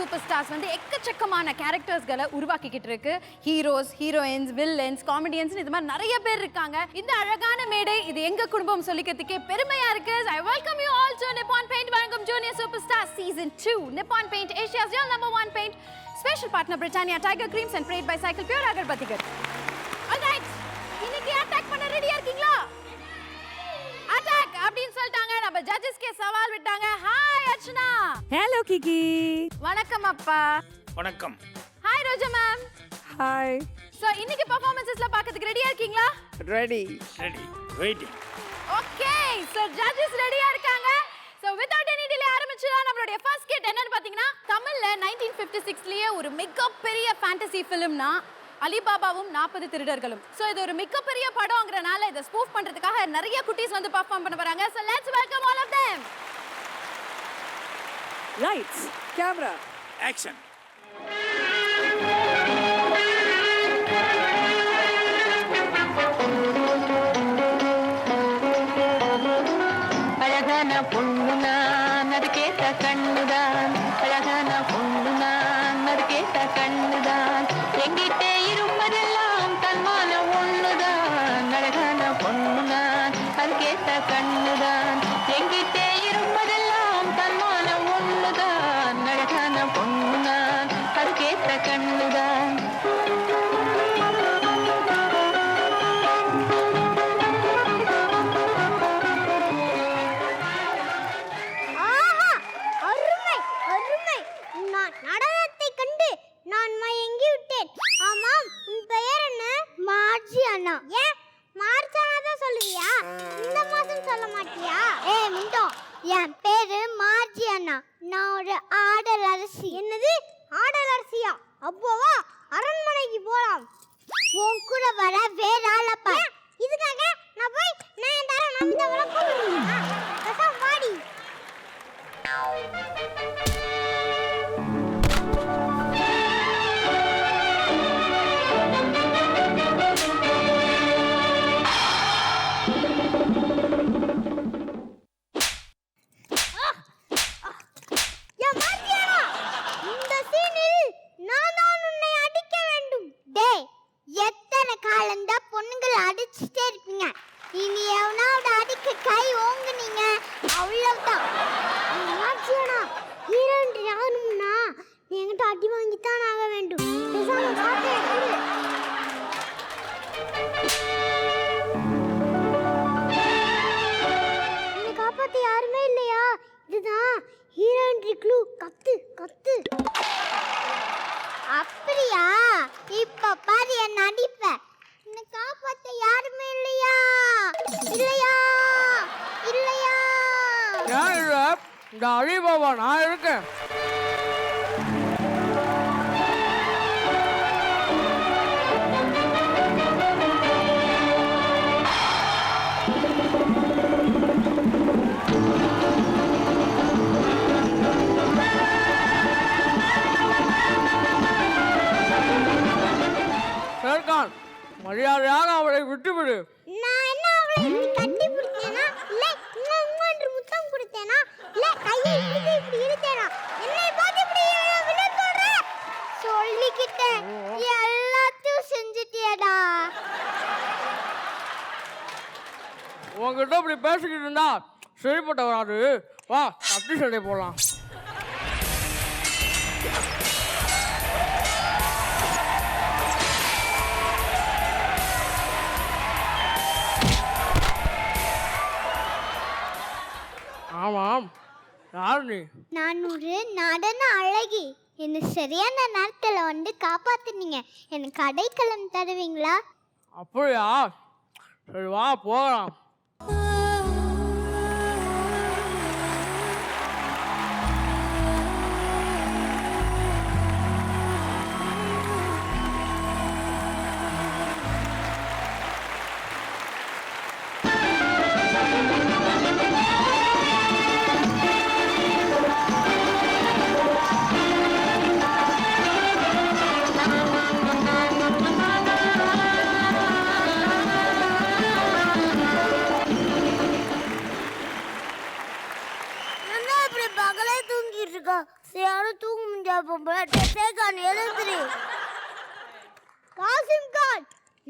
Super stars வந்து எக்கச்சக்கமான கேரக்டர்ஸ்களை உருவாக்கிக்கிட்டு இருக்கு. ஹீரோஸ், ஹீரோயின்ஸ், வில்லன்ஸ், காமெடியன்ஸ் இது மாதிரி நிறைய பேர் இருக்காங்க. இந்த அழகான மேடை இது எங்க குடும்பம் சொல்லிக்கிறதுக்கே பெருமையா இருக்கு. I welcome you all to Nippon Paint வழங்கும் Junior Superstar Season 2. Nippon Paint, Asia's your #1 paint. Special partner Britannia Tiger Creams and Prayed by Cycle Pure Agarbatigar. Alright, இன்னைக்கு அட்டாக் பண்ண ரெடியா இருக்கீங்களா? அட்டாக் அப்படினு சொல்லிட்டாங்க. நம்ம ஜட்ஜஸ்க்கே சவால் விட்டாங்க. ஹாய் அர்ச்சனா. ஹலோ கிகி. வணக்கம் அப்பா. வணக்கம். Hi Roja ma'am. Hi. So இன்னைக்கு பெர்ஃபார்மன்சஸ்ல பார்க்கிறதுக்கு ரெடியா இருக்கீங்களா? Ready. Waiting. Okay, so judges ரெடியா இருக்காங்க. சோ வித்அவுட் எனி டிலே ஆரம்பிச்சலாம். நம்மளுடைய ஃபர்ஸ்ட் ஸ்கிட் என்னன்னு பாத்தீங்கன்னா, தமிழ்ல 1956லயே ஒரு மிகப்பெரிய ஃபேண்டசி ஃபிலிம்னா அலிபாபாவும் 40 திருடர்களும். சோ இது ஒரு மிகப்பெரிய படம்ங்கறனால இத ஸ்பூஃப் பண்றதுக்காக நிறைய குட்டீஸ் வந்து பெர்ஃபார்ம் பண்ண போறாங்க. So let's welcome all of them. Lights, camera, action. அழகான பொண்ணு நான், அது கேட்ட கண்ணுதான். அழகான பொண்ணு நான், அது கேட்ட கண்ணுதான். எங்கிட்டே இருப்பதெல்லாம் தன்மான ஒண்ணுதான். அழகான பொண்ணு நான், அது கேட்ட கண்ணுதான். எங்கிட்டே இருப்பதெல்லாம் தன்மான ஒண்ணுதான். அழகான பொண்ணு நான், அது கேட்ட கண்ணுதான். என் பேரு மார்ஜி அண்ணா. நான் ஒரு ஆடல் அரசி. என்னது ஆடல் அரசியா? அப்போவா அரண்மனைக்கு போலாம். உன் கூட வர வேற ஆளப்பா. இதுக்காக நான் போய் நான் தர நம்பித வளர்க்கணும். கசம் வாடி. அடி வாங்கித்தான் ஆக வேண்டும். என்னை காப்பாத்த யாருமே இல்லையா? இதுதான் ஹீரோயின்ட்ரி க்ளூ. கத்து கத்து. அப்படியா? இப்ப பாரு என் நடிப்ப. என்னை காப்பாத்த யாருமே இல்லையா? இல்லையா? இல்லையா? யார் இல்ல? இந்த அலிபாபா நான் இருக்கேன். சர்கான், மரியாதையாக அவளை விட்டுவிடு. நான் என்ன அவளை கட்டி பிடிச்சேனா? இல்ல உங்க முத்தம் கொடுத்தேனா? இல்ல கையை இப்படி இழுத்தேனா? என்னை பார்த்து இப்படி விட சொல்ற? சொல்லிக்கிட்டேன், எல்லாத்தையும் செஞ்சுட்டியடா. உங்ககிட்ட இப்படி பேசிக்கிட்டு இருந்தா சரிப்பட்ட வராது. வா, கத்தி சண்டை போடலாம். ஆமாம், யார் நீ? நான் ஒரு நடன அழகி. என்ன சரியான நேரத்தில் வந்து காப்பாத்துனீங்க. எனக்கு அடைக்கலம் தருவீங்களா? அப்படியா? சரி வா போகலாம்.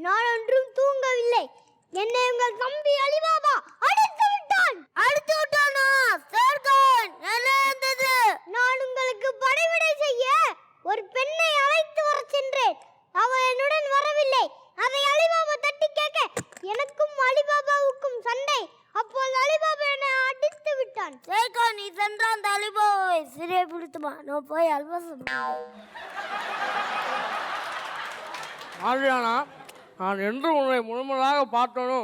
நான் ஒன்றும் தூங்கவில்லை. என்னை உங்கள் தம்பி அலிபாபா அடித்து விட்டான். அடித்து விட்டானா? சேர்கான் என்ன இருந்தது? நான் உங்களுக்கு பணிவிடை செய்ய ஒரு பெண்ணை அழைத்து வர சென்றேன். அவள் என்னுடன் வரவில்லை. அதை அலிபாபா தட்டி கேட்க எனக்கும் அலிபாபாவுக்கும் சண்டை. அப்போது அலிபாபா என்னை அடித்து விட்டான். சேர்கான் நீ சென்ற அந்த அலிபாபாவை சிறையை பிடித்துமா, நான் போய் அல்வாசம். மாரியானா, நான் என்று உன்னை முழுமையாக பார்த்தனோ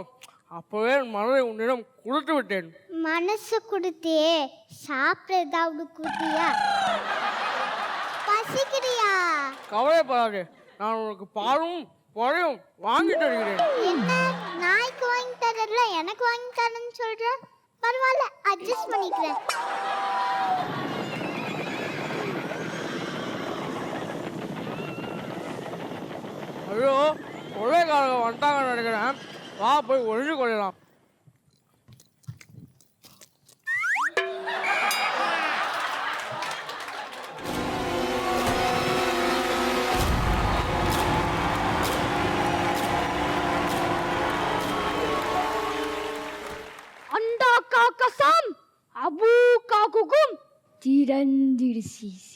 அப்பவே என் மனதை உன்னிடம் கொடுத்து விட்டேன். மனசு கொடுத்தியே, சாப்பிட ஏதாவது கொடுத்தியா? பசிக்கிறியா? கவலைப்படாதே, நான் உனக்கு பாலும் பழையும் வாங்கி தருகிறேன். என்ன நாய்க்கு வாங்கி தரல, எனக்கு வாங்கி தரேன்னு சொல்ற? பரவாயில்ல, அட்ஜஸ்ட் பண்ணிக்கிறேன். ஐயோ, கொள்ளைக்காரங்க வந்துட்டாங்கன்னு நினைக்கிறேன். வா போய் ஒழிஞ்சு கொள்ளலாம். அண்டா காக்கசம் அபு காக்குகும் திரந்திருசீசி.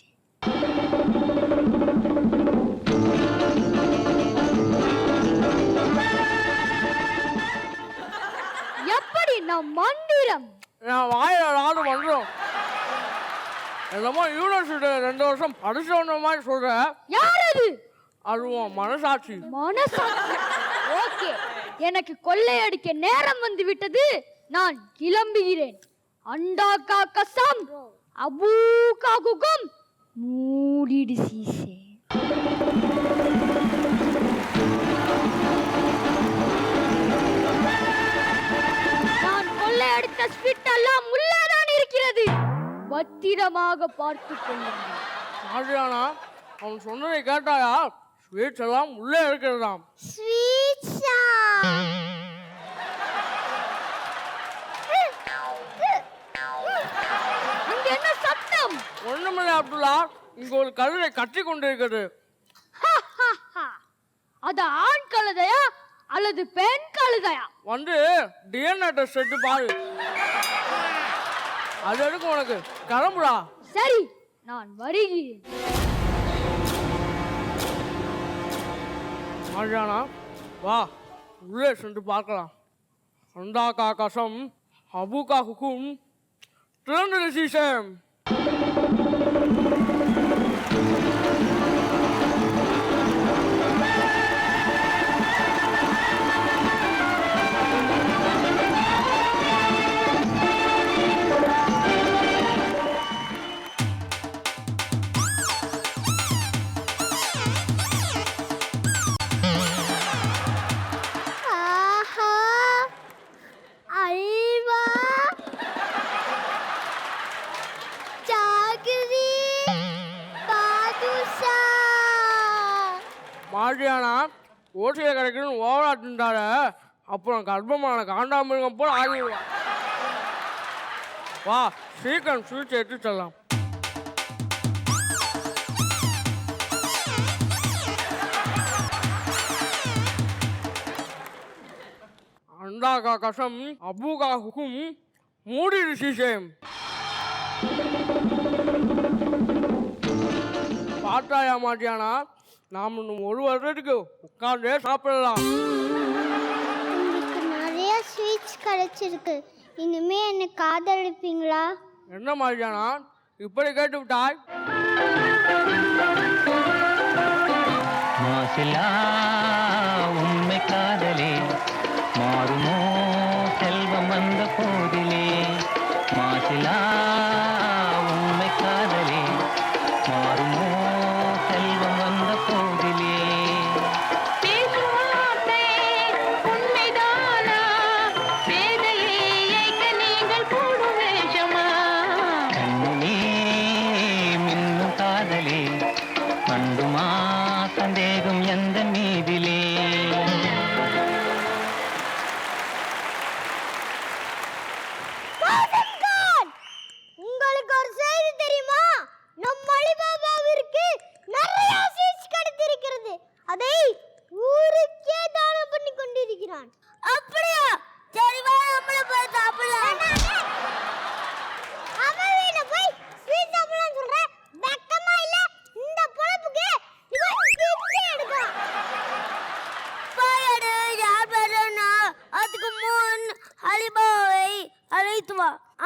எப்படி நம் மந்திரம்? என் வாயில நாடு வந்துடும். என்னமோ யூனிவர்சிட்டி 2 வருஷம் படிச்சவன மாதிரி சொல்ற. யார் அது? அதுவும் மனசாட்சி. மனசாட்சி. ஓகே, எனக்கு கொள்ளையடிக்க நேரம் வந்து விட்டது. நான் கிளம்புகிறேன். அண்டா காக்கசம் அபு காக்குகும் மூடிடு சீசே. நான் கொள்ளையடித்த ஸ்பிட் எல்லாம் உள்ளேதான் இருக்கிறது. பத்திரமாக பார்த்துக் கொள்ளுங்கள். மாரியானா, அவன் சொன்னதை கேட்டாயா? ஸ்வீட்ஸ் எல்லாம் உள்ளே இருக்கிறதாம். ஸ்வீட்ஸா? அங்க என்ன சத்தம்? ஒண்ணுமில்லை அப்துல்லா, இங்க ஒரு கழுதை கட்டி கொண்டிருக்கிறது. அது ஆண் கழுதையா அல்லது பெண் கழுதையா? வந்து டிஎன்ஏ டெஸ்ட் எடுத்து பாரு. அது எடுக்கும் உனக்கு. கிளம்புடா. சரி, நான் வருகிறேன். மாரியானா, வா உள்ளே சென்று பார்க்கலாம். அண்டா காக்கசம் அபு காக்குக்கும் திறந்து சீசம். ஆஹா, அல்வா, ஜாகிரி, பாதுஷா. மாரியானா, ஓசியில் கிடைக்கணும்னு ஓவராட்டுட்டார. அப்புறம் கர்ப்பமான காண்டாமிருகம் போல் ஆகிடுவான். வா சீக்கிரம் ஸ்வீட்ஸ் எடுத்து செல்லாம். அண்டா காக்கசம் அபு காக்குக்கும் மூடிடு சீசேம். பார்த்தாயா மாட்டியானா, நாம் இன்னும் 1 வருடத்துக்கு உட்கார்ந்தே சாப்பிடலாம். உங்களுக்கு நிறைய ஸ்வீட்ஸ் கிடைச்சிருக்கு. இனிமே என்ன காதலிப்பீங்களா? என்ன மாட்டியானா இப்படி கேட்டு விட்டாய்? மாசிலா உண்மை காதலே மாறுமோ செல்வம் வந்த போதிலே. மாசிலா உண்மை காதலே மாறுமோ செல்வம் வந்த போதிலே. பேசுவார்த்தை உண்மைதானா? பேதையை ஏய்க்க நீங்கள் போடும் வேஷமா? கண்ணிலே மின்னும் காதலே கண்டுமா சந்தேகம் எந்த மீதிலே. உங்களுக்கு ஒரு செய்தி தெரியுமா? நம் அலிபாபாவிற்கு நிறைய ஸ்வீட்ஸ் கிடைத்திருக்கிறது. அதை ஊருக்கே தானம்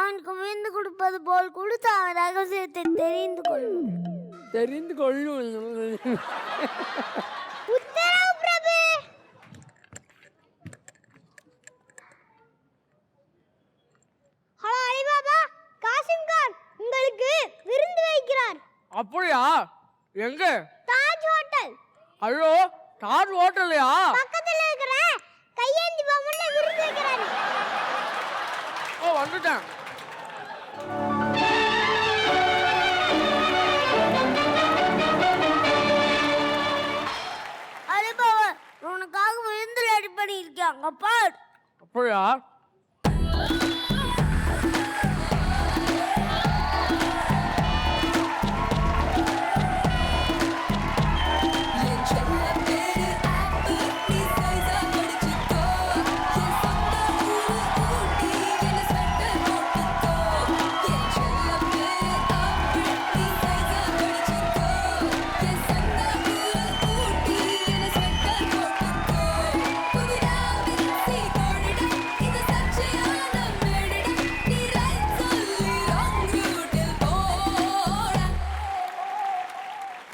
அவனுக்கு விருந்து கொடுப்பது போல் கொடுத்து அவன் ரகசியத்தை தெரிந்து கொள்ளும். தெரிந்து கொள்ளும். உத்தரவு பிரபு. ஹலோ அலிபாபா, காசிம் கான் உங்களுக்கு விருந்து வைக்கிறார். அப்படியா? எங்க? தாஜ் ஹோட்டல். ஐயோ, தாஜ் ஹோட்டல்லையா? பக்கத்துல இருக்கிற கையேந்தி பவன்ல விருந்து வைக்கிறாரு. ஓ, வந்துட்டேன். அலிபாபா, உனக்காக விருந்து ரெடி பண்ணி இருக்காங்க பார். அப்படியா?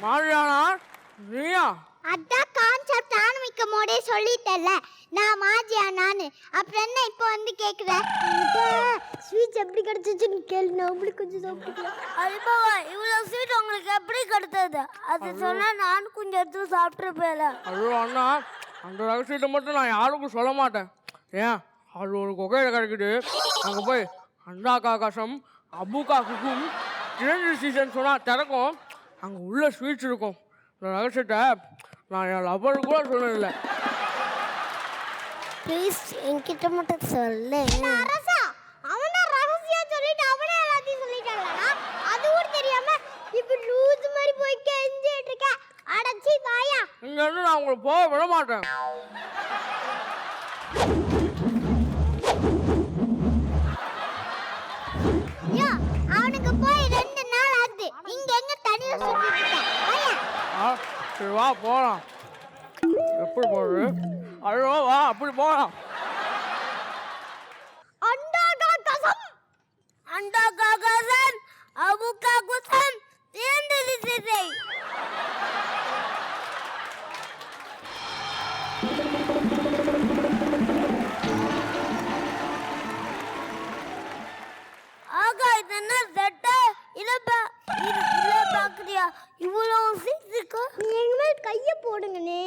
மாரியானா, நீயா? அதான் கான்செப்ட் ஆரம்பிக்கும் போதே சொல்லிட்டேன்ல, நான் மாஜியா நானு. அப்புறம் என்ன இப்போ வந்து கேக்குற? ஸ்வீட் எப்படி கிடைச்சிச்சுன்னு கேளு, நான் உங்களுக்கு கொஞ்சம் சாப்பிட்டுக்கலாம். அலிபாபா, இவ்வளோ ஸ்வீட் உங்களுக்கு எப்படி கிடைத்தது? அது சொன்னா நானும் கொஞ்சம் எடுத்து சாப்பிட்டுருப்பேன். ஐயோ அண்ணா, அந்த ரகசியத்தை மட்டும் நான் யாருக்கும் சொல்ல மாட்டேன். ஏன், அது ஒரு குகையில் கிடைக்குது. அங்கே போய் அண்டா காகாசம் அபுகா குக்கும் 2 சீசன் சொன்னால் திறக்கும். அங்கே உள்ள ஸ்வீட்ஸ் இருக்கும். இந்த ரகசியத்தை நான் என் லவ்வருக்கு கூட சொன்னதில்லை. ப்ளீஸ் என்கிட்ட மட்டும் சொல்லு. அரசா, அவனா ரகசியம் சொல்லிட்டு அவனே எல்லாத்தையும் சொல்லிட்டாங்களா? அது கூட தெரியாம இப்ப லூஸ் மாதிரி போய் கெஞ்சிட்டு இருக்க. அடச்சி வாயா. இங்க இருந்து நான் உங்களை போக விட மாட்டேன். யோ, அவனுக்கு போய் 2 நாள் ஆகுது. இங்க எங்க தனியா சுத்திட்டு இருக்க? வாயா. சரி வா போகலாம். எப்படி போகுது? ஐயோ வா, அப்படி போகலாம். அண்டா காகசம், அண்டா காகசம், அபுகா குசம், தேந்தலி சிதை. ஆகா, இது என்ன செட்ட? இல்ல பாக்குறியா? இவ்வளவு சீட்டுக்கு நீ எங்க மேல கைய போடுங்கனே.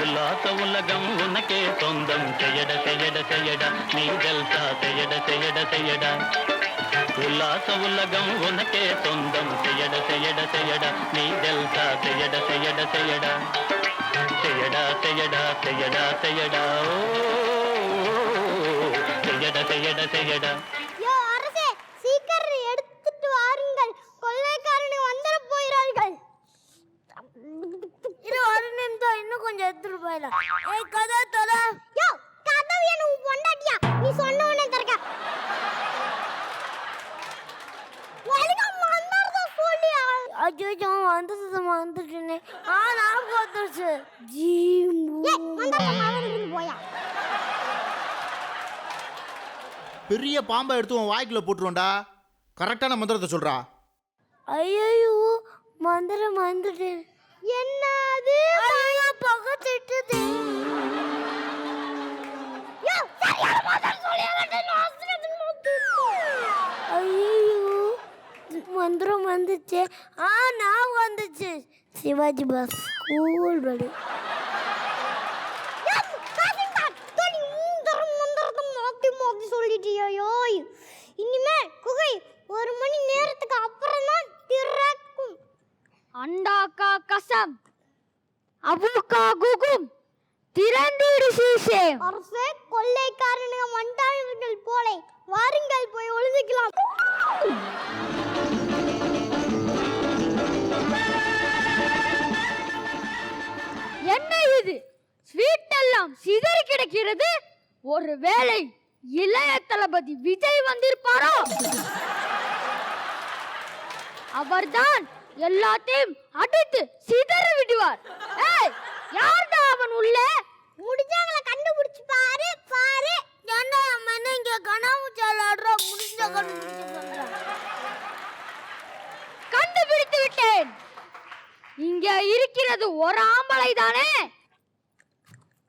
உல்லாச உலகம் உனக்கே சொந்தம். செய்யட செய்யட செய்யடா நீ ஜல்சா. செய்யட செய்யட செய்யடா. உல்லாச உலகம் உனக்கே சொந்தம். செய்யட செய்யட செய்யடா நீ ஜல்சா. செய்யட செய்யட செய்யடா. செய்யடா செய்யடா செய்யடா செய்யடா. ஓ செய்யட செய்யட செய்யடா. யோ அரசே, சீக்கிரம் எடுத்துட்டு வாருங்கள், கொள்ளைக்காரனை வந்துட போகிறார்கள். இது ஒரு நிமிஷம், இன்னும் கொஞ்சம் எடுத்துட்டு போயிடலாம். ஏய் கதா தர. யோ கதவு என்ன பொண்டாட்டியா? நீ சொன்ன உடனே திறக்க. வலிகம் வந்தறத சொல்லியா? அஜ்ஜோ வந்துட்டேனே. நான் வந்துச்சு. ஜீம்பு. ஏய் வந்தறத மாதிரி போயா. பெரிய பாம்பை எடுத்து உன் வாய்க்குள்ள போட்டுருவோண்டா. கரெக்டான மந்திரத்தை சொல்றா. ஐயோ, மந்திரம் வந்துட்டேன். என்னது? ஐயோ பகச்சிட்டது. யோ சரியான மந்திரம் சொல்லியானே. ஐயோ மந்திரம் வந்துச்சு. நான் வந்துச்சு. சிவாஜி பஸ் ஸ்கூல் படி. சொல்லிட்டியோ? இனிமே குகை 1 மணி நேரத்துக்கு அப்புறம் தான் திறக்கும். அண்டா காகசம் அபுகா குக்கும் திறந்திடு சீசே. அரசே, கொள்ளைக்காரனுங்க வந்தார்கள் போலே. வாருங்கள் போய் ஒளிஞ்சிக்கலாம். என்ன இது? ஸ்வீட் எல்லாம் சிதறி கிடக்கிறது. ஒருவேளை இளைய தளபதி விஜய் வந்திருப்பாரோ? அவர்தான் எல்லாத்தையும் அடித்து சிதற விடுவார். ஏய், யார்டா அவன் உள்ளே? முடிஞ்சாங்கள கண்டுபிடிச்சு பாரு பாரு. ஏன்டா அம்மா இங்க கனாமுச்சால ஆடுறா முடிஞ்சா கண்டுபிடிச்சு சொல்றா. கண்டுபிடித்து விட்டேன். இங்க இருக்கிறது ஒரு ஆம்பளை தானே?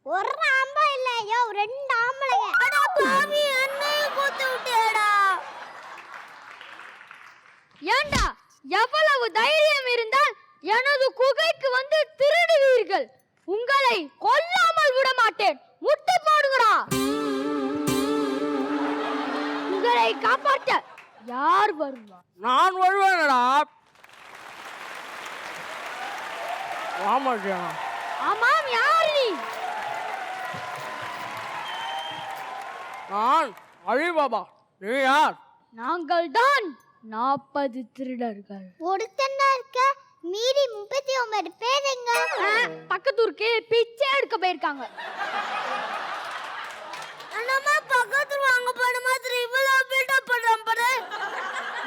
ஒரு ஆம்பளை இல்ல, ஐயோ 2 ஆம்பளைங்க. அட பாவி என்னையும் கூத்து விட்டேடா. ஏண்டா எவ்வளவு தைரியம் இருந்தால் எனது குகைக்கு வந்து திருடுவீர்கள்? உங்களை கொல்லாமல் விட மாட்டேன். முட்டு போடுங்கடா. உங்களை காப்பாற்ற யார் வருவா? நான் வருவேனடா. ஆமாட்டியா? ஆமாம், யார் நீ? நான் அலிபாபா. நீ யார்? நாங்கள் தான் 40 திருடர்கள். ஒருத்தன்னா இருக்க, மீதி 39 பேர் எங்க? பக்கத்தூருக்கு பிச்சை எடுக்க போயிருக்காங்க. அண்ணாமா பக்கத்துல வாங்க போன மாதிரி இவ்வளவு பில்டப் பண்றான் பாரு.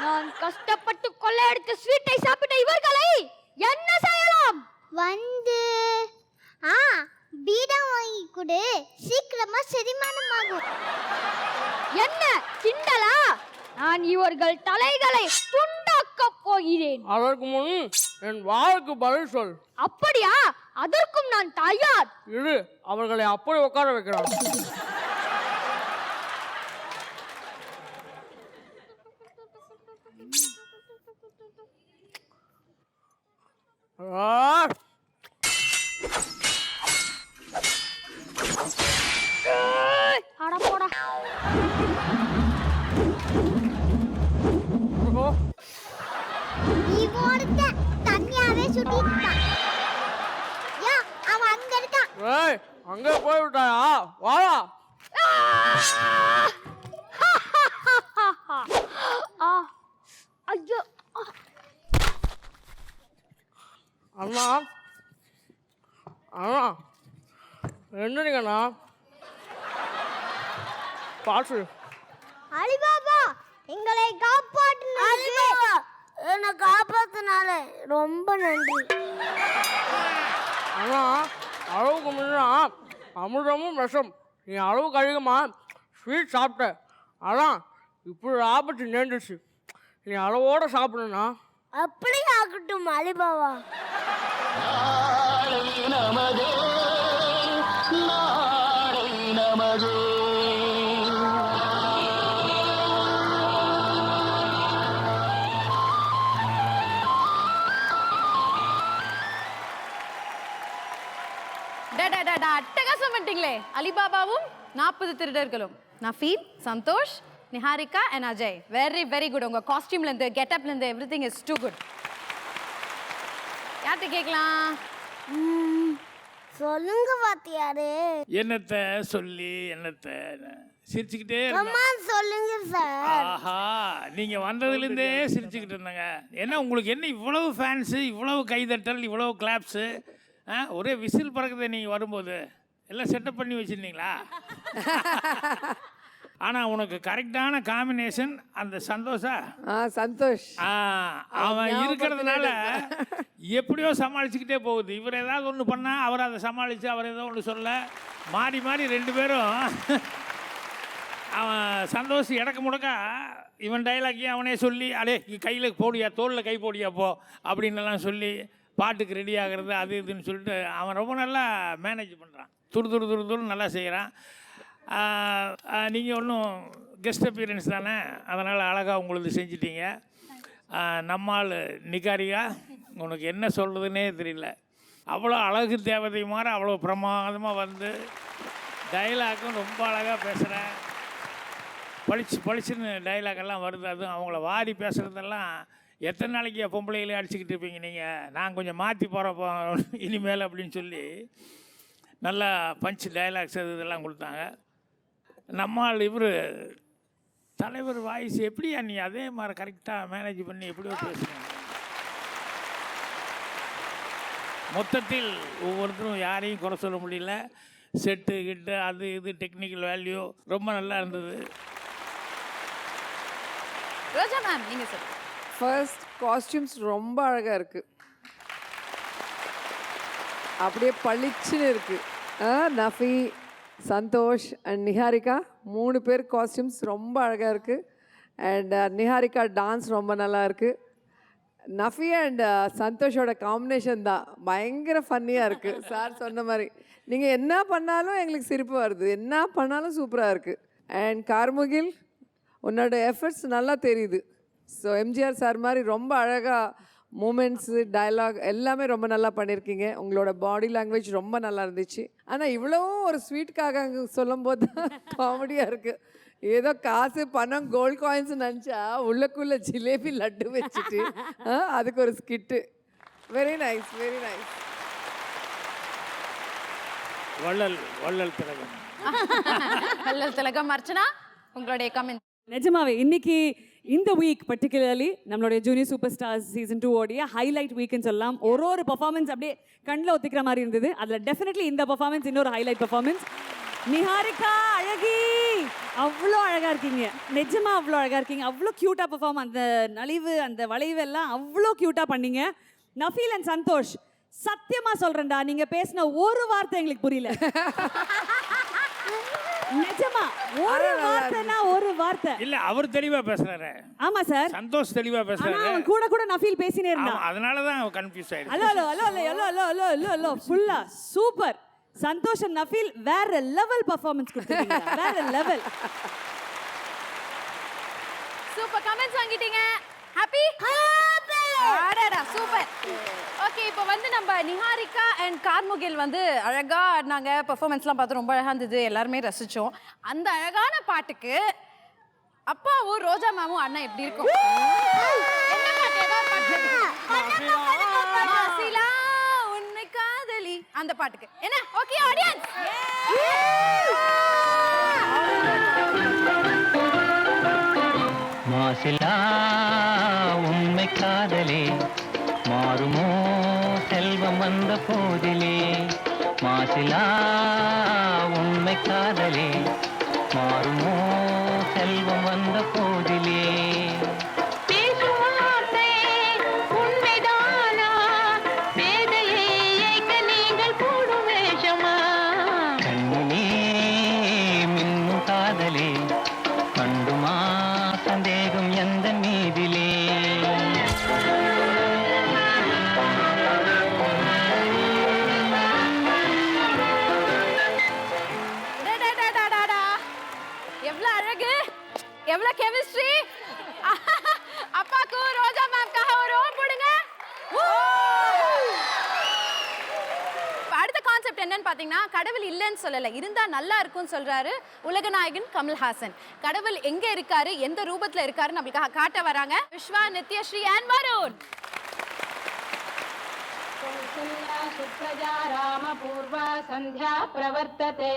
நான் கஷ்டப்பட்டு கொள்ளையடித்த ஸ்வீட்டை சாப்பிட்ட இவர்களை என்ன செய்யலாம்? வந்து பீடா வாங்கி கொடு, சீக்கிரமா செரிமானமாகும். என்ன கிண்டலா? நான் இவர்கள் தலைகளை துண்டாக்கப் போகிறேன். அதற்கு முன் என் வாளுக்கு பதில் சொல். அப்படியா? அதற்கும் நான் தயார். இரு, அவர்களை அப்படி உட்கார வைக்கிறான். அட போடா. இவோர்த்த தனியாவே சுட்டிட்டான். யா அவன் அங்க இருக்கான். ஏய், அங்கே போய் விட்டாயா? வாடா. ஐயோ, அண்ணா அண்ணா என்னங்கண்ணா? பாசு அலிபாபா எங்களை காப்பாற்றின. அலிபாபா என்னை காப்பாத்தினால ரொம்ப நன்றி. அண்ணா, அளவுக்கு முன்னா அமிர்தமும் விஷம். நீ அளவுக்கு அதிகமாக ஸ்வீட் சாப்பிட்ட, அதான் இப்படி ஆபத்து நேர்ந்துச்சு. நீ அளவோட சாப்பிடணுண்ணா. அப்படி ஆகட்டும் அலிபாபா. நமதே நாளை நமதே. அட்டகாசம் பண்ணிட்டீங்களே. அலிபாபாவும் 40 திருடர்களும். Nafeen, Santhosh, Niharika and Ajay. Very very good. உங்க காஸ்டியூம்ல இருந்து கெட்டப்ல இருந்து எவ்ரிதிங் இஸ் டூ குட். யார்கிட்ட கேட்கலாம்? சொல்லுங்க வாத்தியாரே. என்னத்தை சொல்லி என்னத்தை சிரிச்சுக்கிட்டே சொல்லுங்க சார். ஆஹா, நீங்க வந்ததுலேருந்தே சிரிச்சுக்கிட்டு இருந்தாங்க. என்ன உங்களுக்கு என்ன இவ்வளவு ஃபேன்ஸு, இவ்வளவு கைதட்டல், இவ்வளவு கிளாப்ஸு? ஒரே விசில் பறக்குது நீங்கள் வரும்போது. எல்லாம் செட்டப் பண்ணி வச்சுருந்தீங்களா? ஆனால் உனக்கு கரெக்டான காம்பினேஷன் அந்த சந்தோஷா. சந்தோஷ் அவன் இருக்கிறதுனால எப்படியோ சமாளிச்சுக்கிட்டே போகுது. இவர் ஏதாவது ஒன்று பண்ணால் அவர் அதை சமாளித்து, அவர் ஏதோ ஒன்று சொல்ல, மாறி மாறி 2 பேரும் அவன் சந்தோஷ் இடக்க முடக்கா இவன் டைலாக்கையும் அவனே சொல்லி, அடே கையில் போடியா, தோளில் கை போடியா போ அப்படின்னுலாம் சொல்லி பாட்டுக்கு ரெடி ஆகிறது அது இதுன்னு சொல்லிட்டு அவன் ரொம்ப நல்லா மேனேஜ் பண்ணுறான். துரு நல்லா செய்கிறான். நீங்கள் ஒன்றும் கெஸ்ட் அப்பியரன்ஸ் தானே, அதனால் அழகாக உங்களுக்கு செஞ்சிட்டீங்க. நம்மால் நிகாரிகா, உனக்கு என்ன சொல்கிறதுனே தெரியல. அவ்வளோ அழகு தேவதை மாதிரி அவ்வளோ பிரமாதமாக வந்து டைலாக்கும் ரொம்ப அழகாக பேசுகிறேன். பளிச்சுன்னு டைலாக்கெல்லாம் வருது. அதுவும் அவங்கள வாரி பேசுகிறதெல்லாம் எத்தனை நாளைக்கு பொம்பளைகளே அடிச்சுக்கிட்டு இருப்பீங்க நீங்கள், நான் கொஞ்சம் மாற்றி போகிறப்போ இனிமேல் அப்படின்னு சொல்லி நல்லா பஞ்சு டைலாக்ஸ் இதெல்லாம் கொடுத்தாங்க. நம்மால் இவர் தலைவர் வாய்ஸ் எப்படியா நீ அதே மாதிரி கரெக்டாக மேனேஜ் பண்ணி எப்படியோ பேசுகிறீங்க. மொத்தத்தில் ஒவ்வொருத்தரும் யாரையும் குறை சொல்ல முடியல. செட்டு கிட்டு அது இது டெக்னிக்கல் வேல்யூ ரொம்ப நல்லா இருந்தது. ரோஜா மேம் நீங்கள் சார். ஃபர்ஸ்ட் காஸ்டியூம்ஸ் ரொம்ப அழகாக இருக்குது, அப்படியே பளிச்சுன்னு இருக்குது. நஃபி, சந்தோஷ் அண்ட் நிஹாரிகா 3 பேர் காஸ்டியூம்ஸ் ரொம்ப அழகாக இருக்குது. அண்ட் நிஹாரிகா டான்ஸ் ரொம்ப நல்லா இருக்குது. நஃபி அண்ட் சந்தோஷோட காம்பினேஷன் தான் பயங்கர ஃபன்னியாக இருக்குது. சார் சொன்ன மாதிரி நீங்கள் என்ன பண்ணாலும் எங்களுக்கு சிரிப்பு வருது, என்ன பண்ணாலும் சூப்பராக இருக்குது. அண்ட் கார்முகில், உன்னோட எஃபர்ட்ஸ் நல்லா தெரியுது. ஸோ எம்ஜிஆர் சார் மாதிரி ரொம்ப அழகாக மூமெண்ட்ஸு, டயலாக் எல்லாமே ரொம்ப நல்லா பண்ணியிருக்கீங்க. உங்களோட பாடி லாங்குவேஜ் ரொம்ப நல்லா இருந்துச்சு. ஆனால் இவ்வளோ ஒரு ஸ்வீட்காக அங்கே சொல்லும் போது தான் காமெடியாக இருக்குது. ஏதோ காசு பணம் கோல்ட் காயின்ஸ் நினச்சா உள்ளக்குள்ளே ஜிலேபி லட்டு வச்சுட்டு அதுக்கு ஒரு skit. Very nice, very nice. வள்ளல் திலகம். வள்ளல் திலகம். அர்ச்சனா, உங்களுடைய கமெண்ட். நிஜமாவே இன்னைக்கு இந்த வீக் பர்டிகுலர்லி நம்மளுடைய ஜூனியர் சூப்பர் ஸ்டார்ஸ் சீசன் 2 ஓடிய ஹைலைட் வீக்னு சொல்லலாம். ஒரு பர்ஃபார்மன்ஸ் அப்படியே கண்ணில் ஒத்திக்கிற மாதிரி இருந்தது. அதில் டெஃபினெட்லி இந்த பர்ஃபார்மன்ஸ் இன்னொரு ஹைலைட் பர்ஃபார்மன்ஸ். நிஹாரிகா அழகி, அவ்வளோ அழகாக இருக்கீங்க. நிஜமாக அவ்வளோ அழகாக இருக்கீங்க. அவ்வளோ க்யூட்டாக பர்ஃபார்ம், அந்த நலிவு அந்த வளைவு எல்லாம் அவ்வளோ க்யூட்டாக பண்ணீங்க. நஃபீல் அண்ட் சந்தோஷ், சத்தியமாக சொல்கிறேன்டா, நீங்கள் பேசின ஒரு வார்த்தை எங்களுக்கு புரியல. நிஜமா ஒரு வார்த்தைனா ஒரு வார்த்தை இல்ல, அவர் தெளிவா பேசுறாரு. ஆமா சார், சந்தோஷ் தெளிவா பேசுறாரு. அவன் கூட நஃபீல் பேசினே இருந்தான். அதனால தான் கன்ஃபியூஸ் ஆயிடுச்சு. ஹலோ ஃபுல்லா சூப்பர். சந்தோஷ் அண்ட் நஃபீல் வேற லெவல் பெர்ஃபார்மன்ஸ் கொடுத்தீங்க, வேற லெவல். சூப்பர் கமெண்ட்ஸ் வாங்கிட்டீங்க. ஹாப்பி? அடடா சூப்பர். ஓகே, இப்போ வந்து நம்ம நிஹாரிகா அண்ட் கார்முகில் வந்து அழகா ஆடினாங்க. பெர்ஃபார்மன்ஸ்லாம் பார்த்து ரொம்ப அழகாக இருந்தது, எல்லாருமே ரசித்தோம். அந்த அழகான பாட்டுக்கு அப்பாவும் ரோஜா மேமும் அண்ணா எப்படி இருக்கும்? என்ன பாட்டு? ஏதோ பாட்டு. மாசிலா உன்னை காதலி, அந்த பாட்டுக்கு என்ன? ஓகே ஆடியன்ஸ், மாசிலா உண்மை காதலே மாறுமோ செல்வம் வந்த போதிலே, மாசிலா உண்மை காதலே மாறுமோ செல்வம் வந்த போதிலே. பேசும் வார்த்தை உண்மைதானா? பேதையை ஏய்க்க நீங்கள் போடும் வேஷமா? கண்ணிலே மின்னும் காதலே கண்டுமா சந்தேகம் எந்த மீதிலே. எவ்வளவு அழகு, எவ்வளவு கெமிஸ்ட்ரி. அப்பாக்கு ரோஜா மேம்காக ஒரு ஓம் போடுங்க. அடுத்த கான்செப்ட் என்னன்னு பாத்தீங்கன்னா, கடவுள் இல்லைன்னு சொல்லல, இருந்தா நல்லா இருக்கும்னு சொல்றாரு உலகநாயகன் கமல்ஹாசன். கடவுள் எங்க இருக்காரு, எந்த ரூபத்துல இருக்காருன்னு நம்மளுக்காக காட்ட வராங்க விஸ்வா, நித்யஸ்ரீ அண்ட் வருண். सुप्रजा रामपूर्वा सन्ध्या प्रवर्तते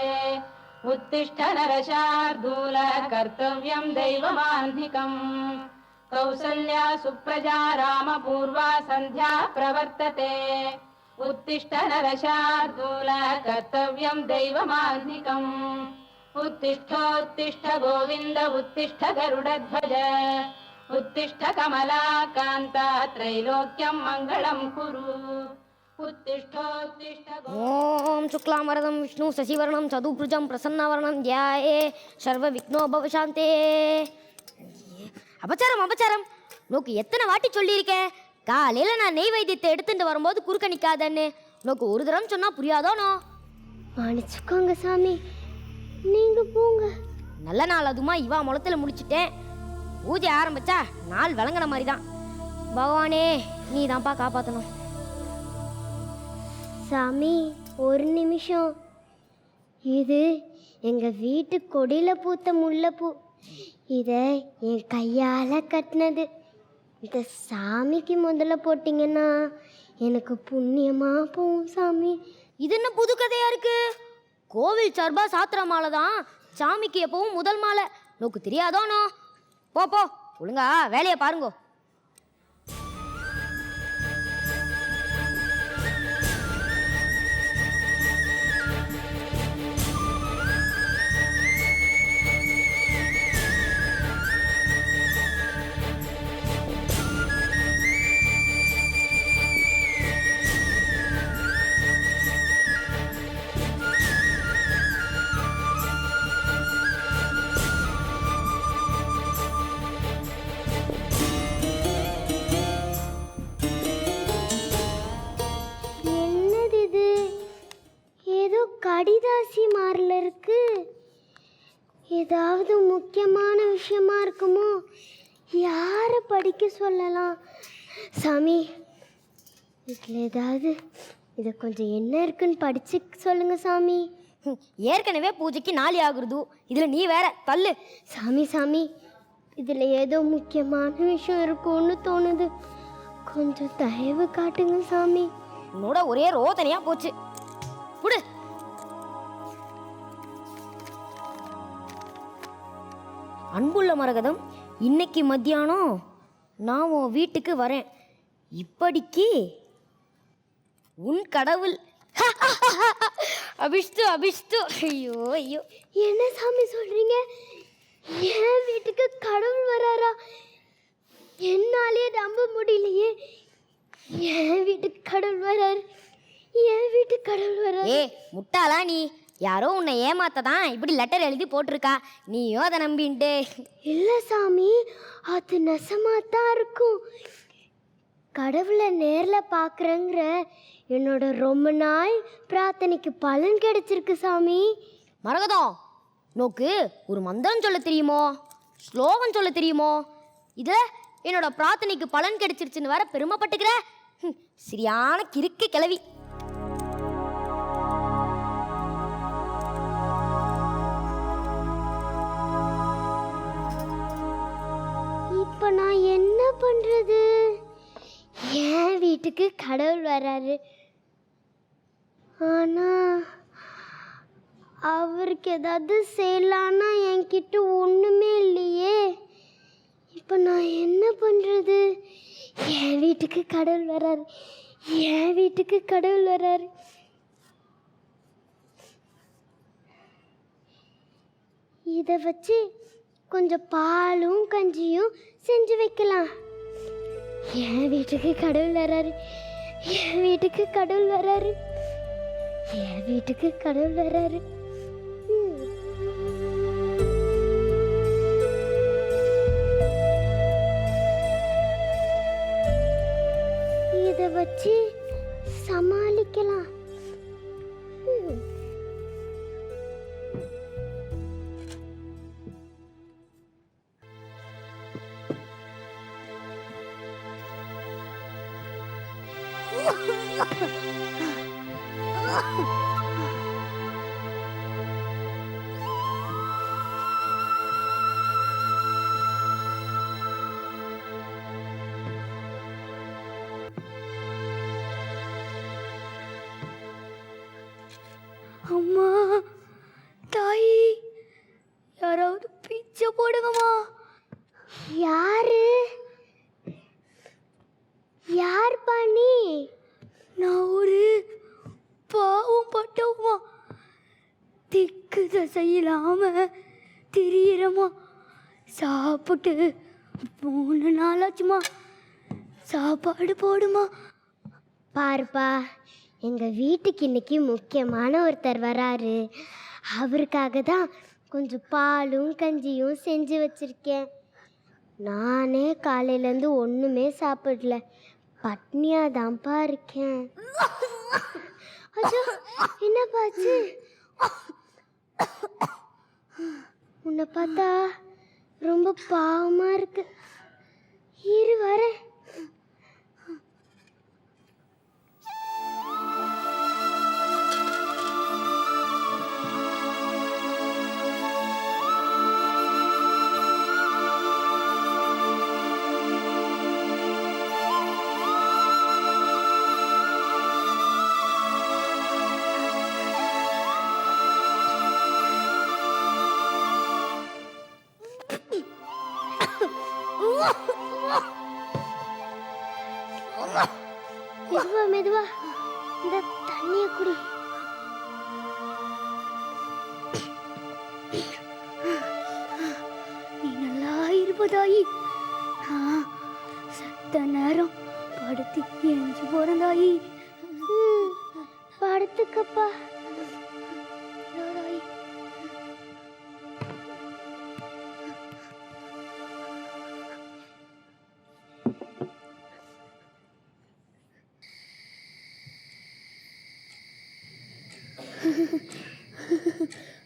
उत्तिष्ठ नरशार्दूल कर्तव्यं दैवमान्धिकम् कौसल्या सुप्रजा रामपूर्वा सन्ध्या प्रवर्तते उत्तिष्ठ नरशार्दूल कर्तव्यं दैवमान्धिकम् उत्तिष्ठोत्तिष्ठ गोविन्द उत्तिष्ठ गरुडध्वज उत्तिष्ठ कमलाकान्ता त्रैलोक्यं मङ्गलं कुरु. ஓம் சுக்லாம்பரதம் விஷ்ணு சசிவர்ணம் சதுர்புஜம் பிரசன்னவர்ணம் தியாயே சர்வ விக்னோபவசாந்தே. அபச்சாரம் நோக்கு எத்தனை வாட்டி சொல்லியிருக்கேன், காலையில் நான் நெய் வைத்தியத்தை எடுத்துட்டு வரும்போது குறுக்க நிற்காதன்னு. நோக்கு ஒரு தரம் சொன்னால் புரியாதோனோ? மன்னிச்சுக்கோங்க சாமி, நீங்கள் போங்க. நல்ல நாள் அதுமா இவா முளத்தில் முடிச்சுட்டேன். பூஜை ஆரம்பிச்சா நாள் விளங்கின மாதிரி தான். பகவானே நீ தான்ப்பா காப்பாற்றணும். சாமி ஒரு நிமிஷம், இது எங்கள் வீட்டு கொடியில் பூத்த முல்லைப்பூ. இதை என் கையால் கட்டினது. இதை சாமிக்கு முதல்ல போட்டிங்கன்னா எனக்கு புண்ணியமாக போகும் சாமி. இது என்ன புது கதையாக இருக்குது? கோவில் சார்பா சாத்திர மாலை தான் சாமிக்கு எப்பவும் முதல் மாலை. நோக்கு தெரியாதோனோ? போ ஒழுங்கா வேலையை பாருங்கோ. ஏதாவது முக்கியமான விஷயமா இருக்குமோ? யாரை படிக்க சொல்லலாம்? சாமி, இதில் ஏதாவது இதை கொஞ்சம் என்ன இருக்குன்னு படிச்சு சொல்லுங்க சாமி. ஏற்கனவே பூஜைக்கு நாளி ஆகுறது, இதுல நீ வேற தள்ளு. சாமி சாமி, இதில் ஏதோ முக்கியமான விஷயம் இருக்கும்னு தோணுது. கொஞ்சம் தயவு காட்டுங்க சாமி. உன்னோட ஒரே ரோதனையா போச்சு. புடு. அன்புள்ள மரகதம், இன்னைக்கு மத்தியானம் நான் உன் வீட்டுக்கு வரேன். இப்படிக்கு உன் கடவுள். அபிஷ்டு அபிஷ்டு. ஐயோ ஐயோ, என்ன சாமி சொல்றீங்க? என் வீட்டுக்கு கடவுள் வராரா? என்னாலே நம்ப முடியலையே. என் வீட்டுக்கு கடவுள் வராரு, என் வீட்டுக்கு கடவுள் வராரு. ஏ முட்டாளா நீ? யாரோ உன்னை ஏமாத்ததான் இப்படி லெட்டர் எழுதி போட்டிருக்கா, நீயோ அதை நம்பின்ட்டு. இல்லை சாமி, அது நெசமாத்தான் இருக்கும். கடவுளை நேரில் பார்க்குறேங்கிற என்னோட ரொம்ப நாள் பிரார்த்தனைக்கு பலன் கிடைச்சிருக்கு சாமி. மரகதம், நோக்கு ஒரு மந்திரம் சொல்ல தெரியுமோ, ஸ்லோகம் சொல்ல தெரியுமோ? இதில் என்னோட பிரார்த்தனைக்கு பலன் கிடைச்சிருச்சுன்னு வேற பெருமைப்பட்டுக்கிற. சரியான கிறுக்கு கிளவி. இப்போ நான் என்ன பண்ணுறது? என் வீட்டுக்கு கடவுள் வராரு, ஆனால் அவருக்கு ஏதாவது செய்யலான்னா என்கிட்ட ஒன்றுமே இல்லையே. இப்போ நான் என்ன பண்ணுறது? என் வீட்டுக்கு கடவுள் வராரு, என் வீட்டுக்கு கடவுள் வராரு. இதை வச்சு கொஞ்சம் பாலும் கஞ்சியும் செஞ்சு வைக்கலாம். என் வீட்டுக்கு கடவுள் வராரு, என் வீட்டுக்கு கடவுள் வராரு, என் வீட்டுக்கு கடவுள் வராரு. இதை வச்சு சமாளிக்கலாம். அம்மா, தாயி, யாராவது பிச்சை போடுங்கம்மா. யாரு? யார் பண்ணி? நான் ஒரு பாவம் பட்டவுமா, திக்கு தசை இல்லாம திரியிறமா. சாப்பிட்டு 3 நாளாச்சுமா, சாப்பாடு போடுமா. பாருப்பா, எங்கள் வீட்டுக்கு இன்னைக்கு முக்கியமான ஒருத்தர் வராரு. அவருக்காக தான் கொஞ்சம் பாலும் கஞ்சியும் செஞ்சு வச்சுருக்கேன். நானே காலையிலேருந்து ஒன்றுமே சாப்பிடல, பட்னியாக தான்ப்பா இருக்கேன். அச்சோ, என்னப்பாச்சு? உன்னை பார்த்தா ரொம்ப பாவமாக இருக்கு. இரு வரேன். மெதுவா மெதுவா இந்த தண்ணிய குடி. நீ நல்லா இருப்பதாயி. சத்த நேரம் படுத்து எஞ்சி போறதாயி. படுத்துக்கப்பா.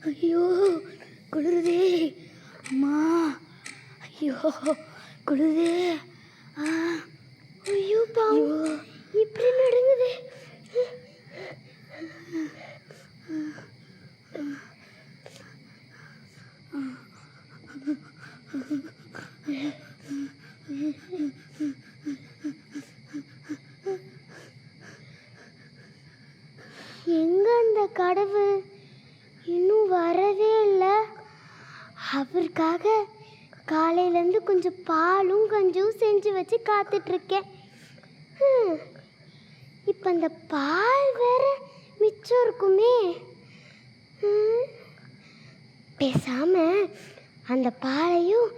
ஐயோ, குளிருதே அம்மா, ஐயோ குளிருதே. ஐயோ பாவம், இப்படி நடுங்குதே. எங்க அந்த கடவுள் இன்னும் வரவே இல்லை. அவருக்காக காலையிலேருந்து கொஞ்சம் பாலும் கஞ்சும் செஞ்சு வச்சு காத்துட்ருக்கேன். இப்போ அந்த பால் வேற மிச்சம் இருக்குமே. பேசாம அந்த பாலையும்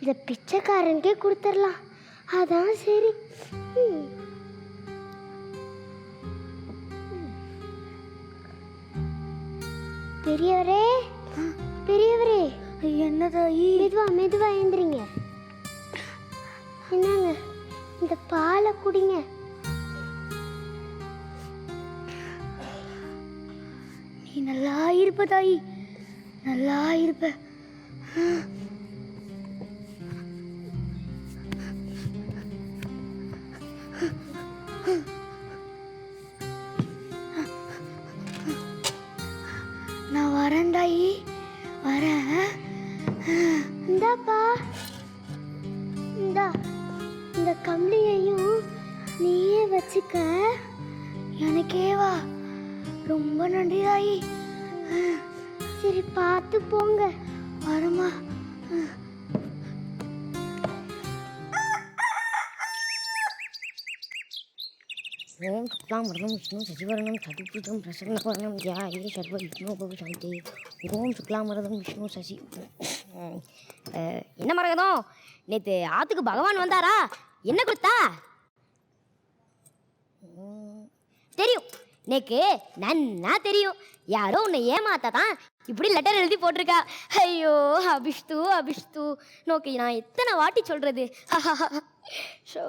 இந்த பிச்சைக்காரனுக்கே கொடுத்துடலாம். அதான் சரி. பெரியவரே, பெரியவரே, என்னதாயி? மெதுவா மெதுவா எழுந்திரிங்க. என்னங்க, இந்த பாலை குடிங்க. நீ நல்லா இருப்ப தாயி, நல்லா இருப்ப. நான் வரேன் தாயி, வரேன். இந்தாப்பா, இந்த கம்பளியையும் நீயே வச்சுக்க. எனக்கே வா. ரொம்ப நன்றி தாயி. சரி பார்த்து போங்க. வரமா. ஓம் சுக்லாம்பரதம் விஷ்ணு சசிவரணம் சதுர்புஜம் பிரசன்னவரணம் தியாயே சர்வ விஷ்ணு சாந்தி. ஓம் சுக்லாம்பரதம் விஷ்ணு சசி. என்ன மரகதம், நேற்று ஆத்துக்கு பகவான் வந்தாரா? என்ன கொடுத்தா? தெரியும், நேக்கு நன்னா தெரியும். யாரோ உன்னை ஏமாத்தா தான் இப்படி லெட்டர் எழுதி போட்டிருக்கா. ஐயோ அபிஷ்து அபிஷ்து, நோக்கி நான் எத்தனை வாட்டி சொல்றது. ஷோ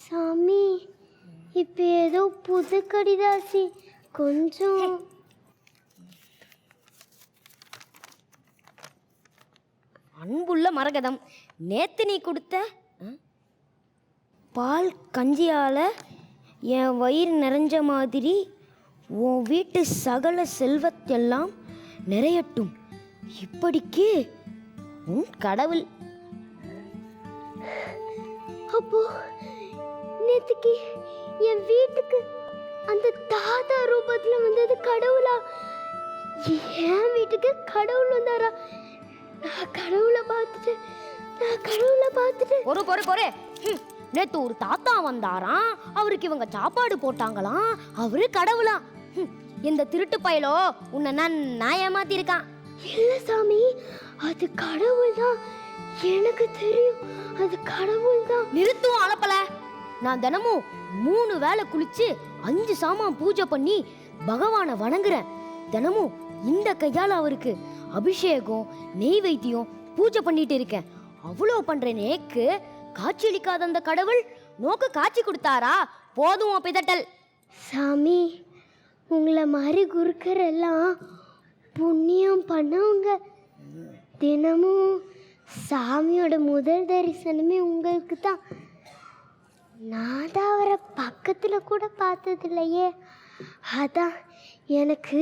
சாமி, இப்போ ஏதோ புது கடிதாசி கொஞ்சம். அன்புள்ள மரகதம், நேத்து நீ கொடுத்த பால் கஞ்சியால் என் வயிறு நிறைஞ்ச மாதிரி உன் வீட்டு சகல செல்வத்தெல்லாம் நிறையட்டும். இப்படிக்கு உன் கடவுள். அப்போ நேத்துக்கு என் வீட்டுக்கு அந்த தாத்தா ரூபத்தில் வந்தது கடவுளா? என் வீட்டுக்கு கடவுள் வந்தாரா? நான் கடவுளை பார்த்துட்டு பொறு பொறு பொறு. நேத்து ஒரு தாத்தா வந்தாராம், அவருக்கு இவங்க சாப்பாடு போட்டாங்களாம், அவரு கடவுளா? இந்த திருட்டு பயலோ உன்னை நான் ஏமாத்திருக்கான். இல்ல சாமி, அது கடவுள் தான். எனக்கு தெரியும், அது கடவுள் தான். நிறுத்தும் அலப்பல. நான் தினமும் 3 வேளை குளிச்சு 5 சாமான் பூஜை பண்ணி பகவானை வணங்குறேன். தினமும் இந்த கையால் அவருக்கு அபிஷேகம் நெய்வேத்தியம் பூஜை பண்ணிட்டு இருக்கேன். அவ்வளோ பண்ற நேக்கு காட்சியளிக்காத அந்த கடவுள் நோக்கு காட்சி கொடுத்தாரா? போதும் பிதட்டல். சாமி, உங்களை மாதிரி குருக்கர் எல்லாம் புண்ணியம் பண்ணவங்க. தினமும் சாமியோட முதல் தரிசனமே உங்களுக்கு தான். நான் தான் அவரை பக்கத்தில் கூட பார்த்ததில்லையே. அதான் எனக்கு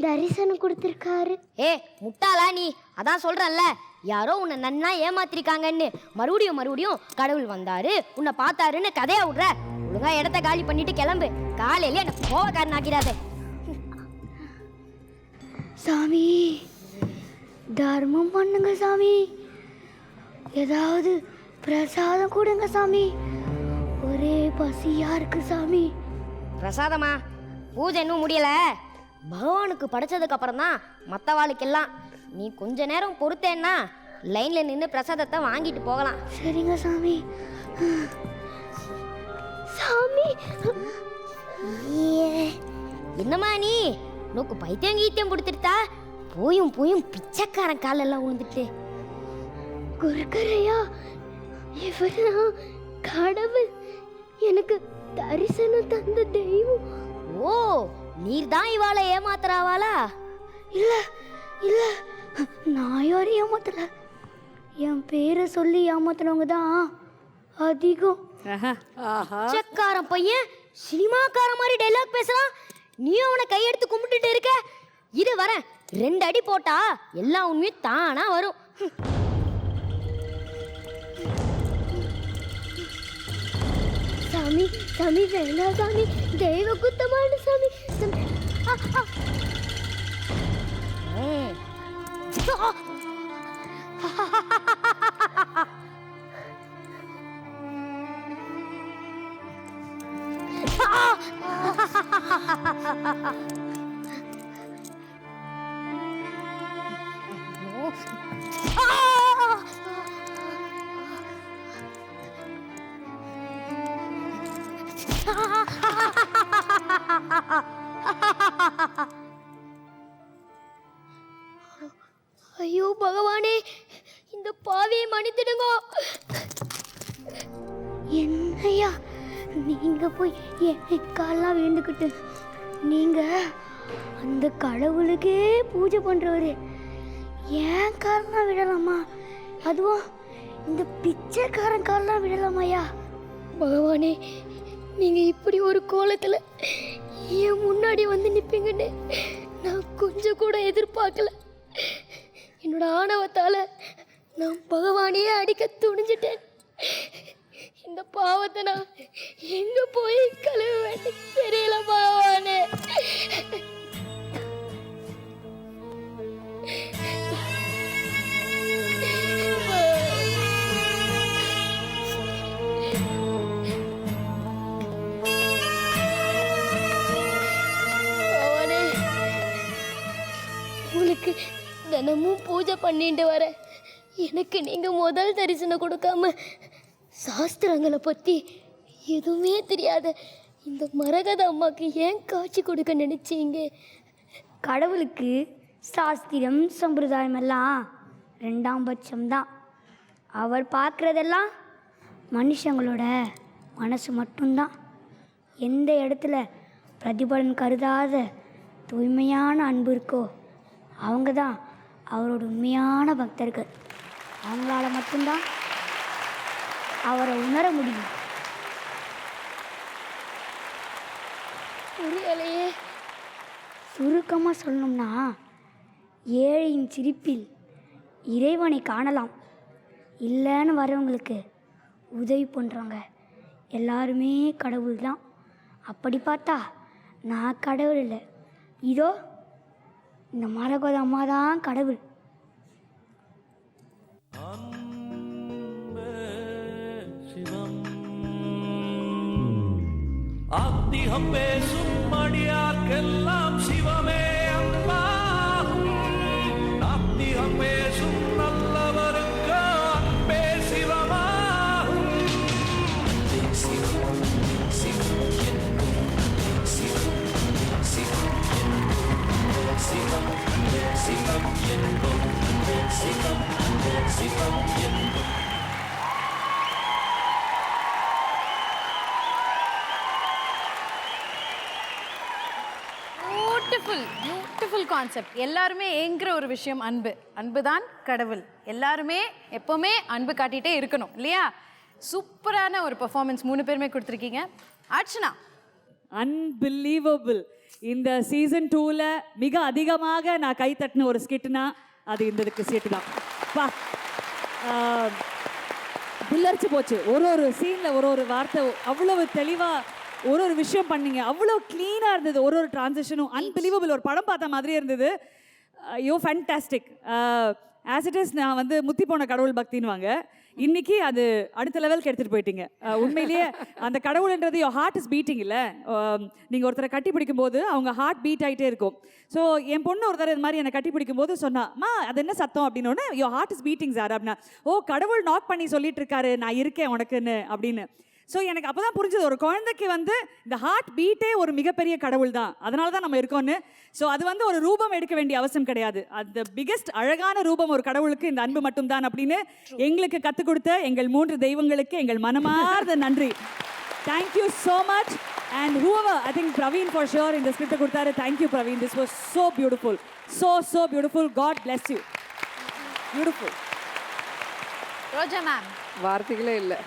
தரிசனம் கொடுத்துருக்காரு. ஏ முட்டாளா நீ? அதான் சொல்றேன்ல, யாரோ உன்னை நன்னா ஏமாத்திருக்காங்கன்னு. மறுபடியும் கடவுள் வந்தாரு உன்னை பார்த்தாருன்னு கதையா விடுற. ஒழுங்கா இடத்த காலி பண்ணிட்டு கிளம்பு. காலையில எனக்கு கோவக்காரன் ஆக்கிறாதே. சாமி, தர்மம் பண்ணுங்க சாமி. ஏதாவது பிரசாதம் கொடுங்க சாமி. ஒரே பசியா இருக்கு சாமி. பிரசாதமா? பூஜை இன்னும் முடியல. பகவானுக்கு படைச்சதுக்கு அப்புறம் தான் மற்றவாளுக்கெல்லாம். நீ கொஞ்ச நேரம் பொறுத்தேன்னா லைன்ல நின்று பிரசாதத்தை வாங்கிட்டு போகலாம். சரிங்க சாமி. சாமி, என்னம்மா நீ நோக்கு பைத்தியம் கீத்தியம் கொடுத்துட்டா? போயும் பிச்சைக்காரன் காலெல்லாம் விழுந்துட்டு. குருக்கரையா, இவர்தான் கடவுள். எனக்கு தரிசனம் தந்த தெய்வம். ஓ, நீர் தான் இவாளை ஏமாத்துறாவாளா? இல்ல இல்ல, நான் யாரையும் ஏமாத்தல. என் பேரை சொல்லி ஏமாத்தினவங்க தான் அதிகம். பிச்சைக்காரன் பையன் சினிமாக்கார மாதிரி டைலாக் பேசுறான். நீ அவனை கையெடுத்து கும்பிட்டுட்டு இருக்க. இது வரேன், 2 அடி போட்டா எல்லா உண்மையும் தானா வரும். சாமி சாமி வேணா சாமி, தெய்வ குத்தமான சாமி. ஐயோ பகவானே, இந்த பாவியை மன்னித்திடுங்க. என்னையா நீங்க போய் என் காலெல்லாம் விழுந்துக்கிட்டு, நீங்க அந்த கடவுளுக்கே பூஜை பண்றவரு ஏன் காலெல்லாம் விடலாமா? அதுவும் இந்த பிச்சைக்காரன் காலெல்லாம் விடலாமாயா? பகவானே, நீங்க இப்படி ஒரு கோலத்துல என் முன்னாடி வந்து நிப்பீங்கன்னு நான் கொஞ்சம் கூட எதிர்பார்க்கல. என்னோட ஆணவத்தால நான் பகவானையே அடிக்க துணிஞ்சிட்டேன். இந்த பாவத்தை நான் எங்க போய் கழுவுவேன் தெரியல பகவானே. பகவானே, உங்களுக்கு தினமும் பூஜை பண்ணிட்டு வர எனக்கு நீங்க முதல் தரிசனம் கொடுக்காம சாஸ்திரங்களை பத்தி எதுவுமே தெரியாத இந்த மரகத அம்மாக்கு ஏன் காட்சி கொடுக்க நினைச்சீங்க? கடவுளுக்கு சாஸ்திரம் சம்பிரதாயம் எல்லாம் 2ஆம் பட்சம்தான். அவர் பார்க்குறதெல்லாம் மனுஷங்களோட மனசு மட்டும்தான். எந்த இடத்துல பிரதிபலன் கருதாத தூய்மையான அன்பு இருக்கோ அவங்க தான் அவரோட உண்மையான பக்தர்கள். அவங்களால மட்டும்தான் அவரை உணர முடியும். புரியலையே. சுருக்கமாக சொல்லணும்னா, ஏழையின் சிரிப்பில் இறைவனை காணலாம். இல்லைன்னு வரவங்களுக்கு உதவி பண்ணுறவங்க எல்லாருமே கடவுள் தான். அப்படி பார்த்தா நான் கடவுள் இல்லை, இதோ இந்த மரகத அம்மா தான் கடவுள். ஆத்திகம் பேசும் அடியார்க்கெல்லாம் சிவமே அன்பாகும். நாத்திகம் பேசும் நல்லவருக்கு அன்பே சிவமாகும். சிவம் சிவம் என்பும் சிவம் சிவம் என்பும் சிவம் சிவம் என்பும் சிவம் சிவம் என்பும். Beautiful concept. எல்லாருமே ஏங்குற ஒரு விஷயம் அன்பு. அன்பு தான் கடவுள். எல்லாருமே எப்போவுமே அன்பு காட்டிகிட்டே இருக்கணும் இல்லையா? சூப்பரான ஒரு பெர்ஃபார்மன்ஸ் 3 பேருமே கொடுத்துருக்கீங்க. அர்ச்சனா, அன்பிலீவபிள். இந்த சீசன் 2ல மிக அதிகமாக நான் கை தட்டின ஒரு ஸ்கிட்னா அது இந்த ஸ்கிட் தான். பா, புல்லரிச்சு போச்சு. ஒரு சீனில் ஒரு வார்த்தை அவ்வளவு தெளிவாக ஒரு விஷயம் பண்ணீங்க. அவ்வளோ க்ளீனாக இருந்தது. ஒரு ட்ரான்சிஷனும் அன்பிலீவபிள். ஒரு படம் பார்த்த மாதிரியே இருந்தது. யோ ஃபேன்டாஸ்டிக். ஆஸ் இட் இஸ் நான் வந்து முத்தி போன கடவுள் பக்தின்னுவாங்க. இன்னைக்கு அது அடுத்த லெவலுக்கு எடுத்துகிட்டு போயிட்டீங்க. உண்மையிலேயே அந்த கடவுள்ன்றது யோ ஹார்ட் இஸ் பீட்டிங் இல்லை. நீங்கள் ஒருத்தரை கட்டி பிடிக்கும் போது அவங்க ஹார்ட் பீட் ஆகிட்டே இருக்கும். ஸோ என் பொண்ணு ஒருத்தர் இது மாதிரி என்னை கட்டி பிடிக்கும் போது சொன்னாம்மா அது என்ன சத்தம் அப்படின்னோடனே யோ ஹார்ட் இஸ் பீட்டிங் சார் அப்படின்னா, ஓ கடவுள் நாக் பண்ணி சொல்லிட்டு இருக்காரு நான் இருக்கேன் உனக்குன்னு அப்படின்னு. ஸோ எனக்கு அப்போ தான் புரிஞ்சது, ஒரு குழந்தைக்கு வந்து இந்த ஹார்ட் பீட்டே ஒரு மிகப்பெரிய கடவுள் தான். அதனால தான் நம்ம இருக்கோன்னு. ஸோ அது வந்து ஒரு ரூபம் எடுக்க வேண்டிய அவசியம் கிடையாது. அந்த பிகெஸ்ட் அழகான ரூபம் ஒரு கடவுளுக்கு இந்த அன்பு மட்டும்தான் அப்படின்னு எங்களுக்கு கற்றுக் கொடுத்த எங்கள் 3 தெய்வங்களுக்கு எங்கள் மனமார்ந்த நன்றி. Thank you so much. And whoever, I think Praveen for sure in the script கொடுத்தாரு. Thank you Praveen. This was so beautiful. So beautiful. God bless you. Beautiful. Roja ma'am. வார்த்தைகளே இல்லை.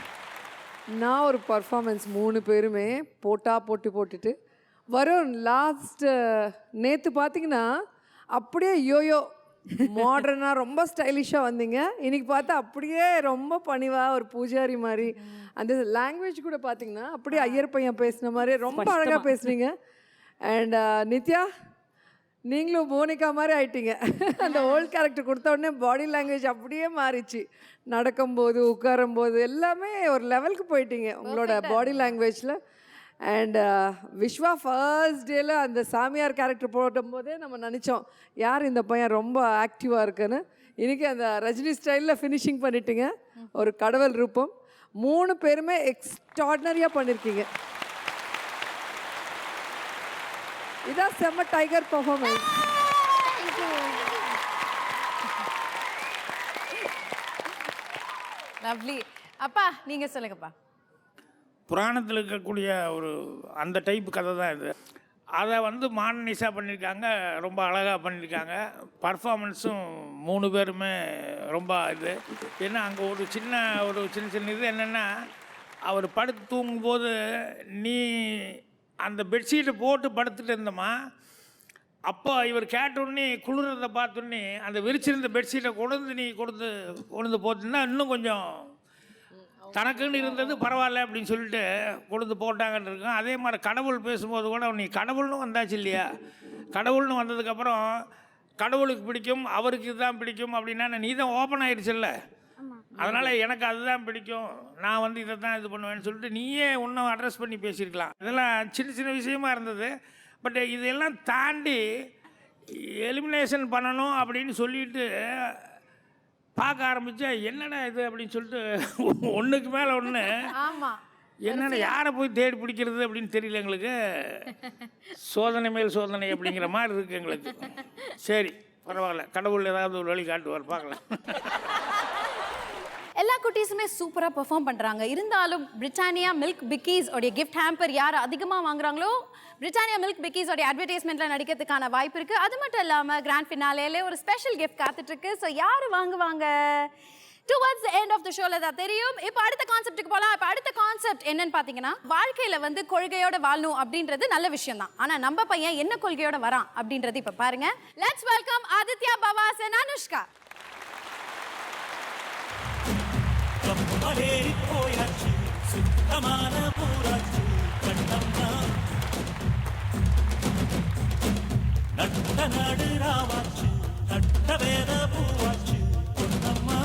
நான் ஒரு பர்ஃபார்மன்ஸ் 3 பேருமே போட்டுட்டு வரும். லாஸ்ட் நேற்று பார்த்தீங்கன்னா அப்படியே யோயோ மாடர்னாக ரொம்ப ஸ்டைலிஷாக வந்தீங்க. இன்னைக்கு பார்த்தா அப்படியே ரொம்ப பணிவாக ஒரு பூஜாரி மாதிரி. அந்த லாங்குவேஜ் கூட பார்த்தீங்கன்னா அப்படியே ஐயர் பையன் பேசின மாதிரி ரொம்ப அழகாக பேசுனீங்க. அண்ட் நித்யா, நீங்களும் மோனிகா மாதிரி ஆயிட்டீங்க. அந்த ஓல்ட் கேரக்டர் கொடுத்த உடனே பாடி லாங்குவேஜ் அப்படியே மாறிச்சு. நடக்கும்போது உட்காரும்போது எல்லாமே ஒரு லெவலுக்கு போயிட்டீங்க உங்களோட பாடி லாங்குவேஜில். அண்ட் விஸ்வா ஃபர்ஸ்ட் டேல அந்த சாமியார் கேரக்டர் போடும்போதே நம்ம நினச்சோம் யார் இந்த பையன் ரொம்ப ஆக்டிவாக இருக்குன்னு. இன்றைக்கி அந்த ரஜினி ஸ்டைலில் ஃபினிஷிங் பண்ணிட்டீங்க. ஒரு கடவுள் ரூபம். 3 பேருமே எக்ஸ்ட்ராடினரியாக பண்ணியிருக்கீங்க. இதான் செம்ம டைகர் பர்ஃபார்மன்ஸ். லவ்லி. அப்பா நீங்க சொல்லுங்கப்பா. புராணத்தில் இருக்கக்கூடிய ஒரு அந்த டைப் கதை தான் இது. அதை வந்து மாடர்னைஸாக பண்ணியிருக்காங்க, ரொம்ப அழகாக பண்ணியிருக்காங்க. பர்ஃபார்மன்ஸும் 3 பேருமே ரொம்ப இது. ஏன்னா அங்கே ஒரு சின்ன இது என்னென்னா, அவர் படுத்து தூங்கும்போது நீ அந்த பெட்ஷீட்டை போட்டு படுத்துட்டு இருந்தோமா, அப்போ இவர் கேட்டோடனே குளிர்றதை பார்த்தோன்னே அந்த விரிச்சிருந்த பெட்ஷீட்டை கொண்டு போட்டுன்னா இன்னும் கொஞ்சம் தனக்குன்னு இருந்தது பரவாயில்ல அப்படின்னு சொல்லிட்டு கொண்டு போட்டாங்கன்னு இருக்கும். அதே மாதிரி கடவுள் பேசும்போது கூட நீ கடவுள்னு வந்தாச்சு இல்லையா, கடவுள்னு வந்ததுக்கப்புறம் கடவுளுக்கு பிடிக்கும், அவருக்கு இதுதான் பிடிக்கும் அப்படின்னா நீ தான் ஓப்பன் ஆகிடுச்சில்ல, அதனால் எனக்கு அதுதான் பிடிக்கும், நான் வந்து இதை தான் இது பண்ணுவேன்னு சொல்லிட்டு நீயே இன்னும் அட்ரஸ் பண்ணி பேசியிருக்கலாம். இதெல்லாம் சின்ன விஷயமா இருந்தது. பட் இதெல்லாம் தாண்டி எலிமினேஷன் பண்ணணும் அப்படின்னு சொல்லிட்டு பார்க்க ஆரம்பித்தா என்னடா இது அப்படின்னு சொல்லிட்டு ஒன்றுக்கு மேலே ஒன்று. ஆமாம், என்னென்ன யாரை போய் தேடி பிடிக்கிறது அப்படின்னு தெரியல எங்களுக்கு. சோதனை மேல் சோதனை அப்படிங்கிற மாதிரி இருக்குது எங்களுக்கு. சரி பரவாயில்ல, கடவுள் ஏதாவது ஒரு வழி காட்டுவார், பார்க்கலாம். எல்லா குட்டீஸுமே சூப்பராக பெர்ஃபார்ம் பண்ணுறாங்க. இருந்தாலும் பிரிட்டானியா மில்க் பிக்கீஸ் உடைய கிஃப்ட் ஹேம்பர் யார் அதிகமாக வாங்குறாங்களோ பிரிட்டானியா மில்க் பிக்கீஸ் உடைய அட்வர்டைஸ்மெண்ட்டில் நடிக்கிறதுக்கான வாய்ப்பு இருக்குது. அது மட்டும் இல்லாமல் கிராண்ட் ஃபினாலேயே ஒரு ஸ்பெஷல் கிஃப்ட் காத்துட்ருக்கு. ஸோ யார் வாங்குவாங்க? Towards the end of the ஷோவில் தான் தெரியும். இப்போ அடுத்த கான்செப்ட்டுக்கு போகலாம். இப்போ அடுத்த கான்செப்ட் என்னன்னு பார்த்தீங்கன்னா, வாழ்க்கையில் வந்து கொள்கையோட வாழணும் அப்படின்றது நல்ல விஷயம் தான். ஆனால் நம்ம பையன் என்ன கொள்கையோட வரான் அப்படின்றது இப்போ பாருங்க. Let's welcome Aditya, Bava's and Anushka. போயாச்சு சுத்தமான பூராச்சு கண்ணம்மா, நட்ட நாடு ராவாச்சு நட்ட வேத பூவாச்சு பொன்னம்மா.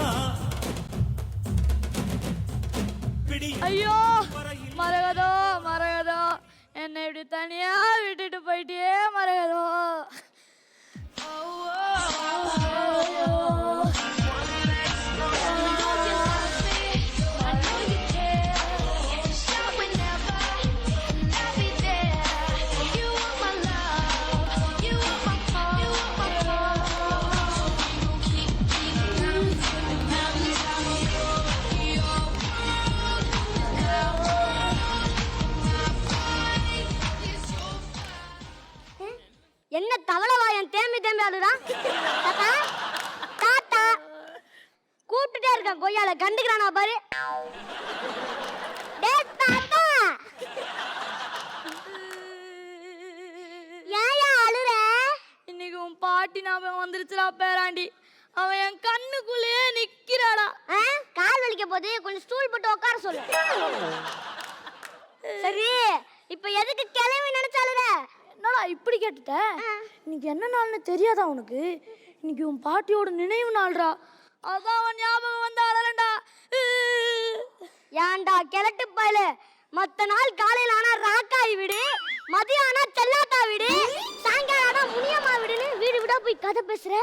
ஐயோ மரகதோ மரகதோ, என்னை இப்படி தனியா விட்டுட்டு போயிட்டே மரகதோ. என்ன தவளவாயன் தேம்பி ஆடுறான்? தாத்தா தாத்தா கூப்பிட்டுட்டே இருக்கான், கொய்யால கண்டுக்கிறானா பாரு. டேய் தாத்தா, ஏயா அழுற? இன்னைக்கு உன் பாட்டி ஞாபகம் வந்துருச்சுடா பேராண்டி. அவன் என் கண்ணுக்குள்ளேயே நிக்கிறாடா. கால் வலிக்க போது கொஞ்சம் ஸ்டூல் போட்டு உட்கார சொல்லு. சரி, இப்ப எதுக்கு கிளம்பி நினைச்சாலுற? என்னடா இப்படி கேட்டுட்ட? இன்னைக்கு என்ன நாள்னு தெரியாதா உனக்கு? இன்னைக்கு உன் பாட்டியோட நினைவு நாள்டா. அதான் அவன் ஞாபகம் வந்து அழறண்டா. ஏன்டா கிழட்டு பயல, மத்த நாள் காலையில ஆனா ராக்காய் வீடு, மதியம் ஆனா செல்லாத்தா வீடு, சாயங்காலம் ஆனா முனியம்மா வீடுன்னு வீடு வீடா போய் கதை பேசுற.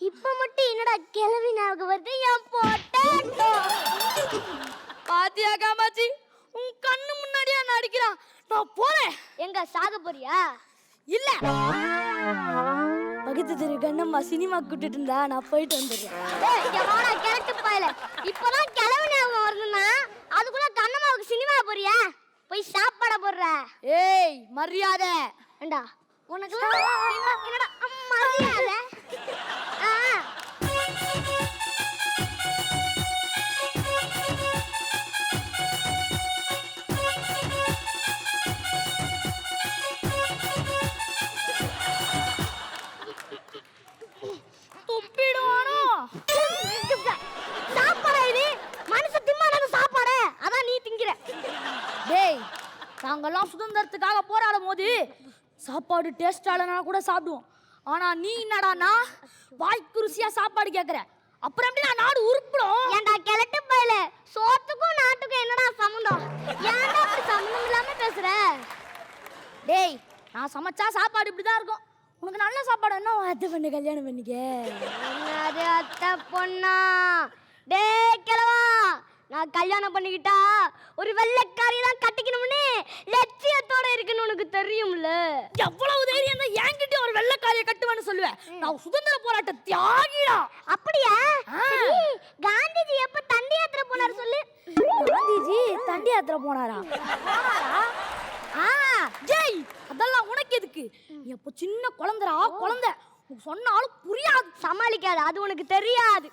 இப்ப மட்டும் என்னடா கிளவி ஞாபகம் வருது? என் போட்டோ பாத்தியா காமாச்சி, உன் கண்ணு முன்னாடியே நடிக்கிறான். நான் போறேன். எங்க சாக போறியா? இல்ல, பக்கத்து தெரு கண்ணம்மா சினிமா கூட்டிட்டு இருந்தா நான் போயிட்டு வந்துடுறேன். இப்பதான் கிளவி ஞாபகம் வருதுன்னா அதுக்குள்ள கண்ணம்மாவுக்கு சினிமா போறியா? போய் சாப்பாட போடுற. ஏய் மரியாதை. ஏண்டா உனக்குலாம் என்னடா மரியாதை? துப்பிடுவானோ? சாப்பாடா இது? மனுஷ திம்மானது சாப்பாடு. அதான் நீ திங்கிற. டேய் நாங்கெல்லாம் சுதந்திரத்துக்காக போராடும் போது சாப்பாடு டேஸ்ட் ஆலனா கூட சாப்பிடுவோம். ஆனா நீ என்னடானா வாய்க்கு ருசியா சாப்பாடு கேக்குற. அப்புறம் எப்படி நான் நாடு உருப்பிடும்? ஏண்டா கிழட்டு பயல, சோத்துக்கும் நாட்டுக்கும் என்னடா சம்மந்தம்? ஏன்டா அப்படி சம்மந்தம் இல்லாம பேசுற? டேய் நான் சமைச்சா சாப்பாடு இப்படிதான் இருக்கும். உனக்கு நல்ல சாப்பாடு என்ன அத்தை பண்ணு கல்யாணம் பண்ணிக்க. என்னது அத்தை பொண்ணா? டேய் கிழவா, நான் கல்யாணம் பண்ணிக்கிட்டா ஒரு வெள்ளைக்காரி தான் கட்டிக்கணும்னு லட்சியத்தோட இருக்குன்னு உனக்கு தெரியும்ல. எவ்வளவு தைரியம் தான் என்கிட்ட ஒரு வெள்ளைக்காரியை கட்டுவேன்னு சொல்லுவேன். நான் சுதந்திர போராட்ட தியாகிடா. அப்படியா? சரி, காந்திஜி எப்ப தண்டி யாத்திரை போனாரு சொல்லு. காந்திஜி தண்டி யாத்திரை போனாரா? ஜெய் அதெல்லாம் உனக்கு எதுக்கு? நீ அப்போ சின்ன குழந்தைடா குழந்தை. சொன்னாலும் புரியாது, சமாளிக்காது, அது உனக்கு தெரியாது.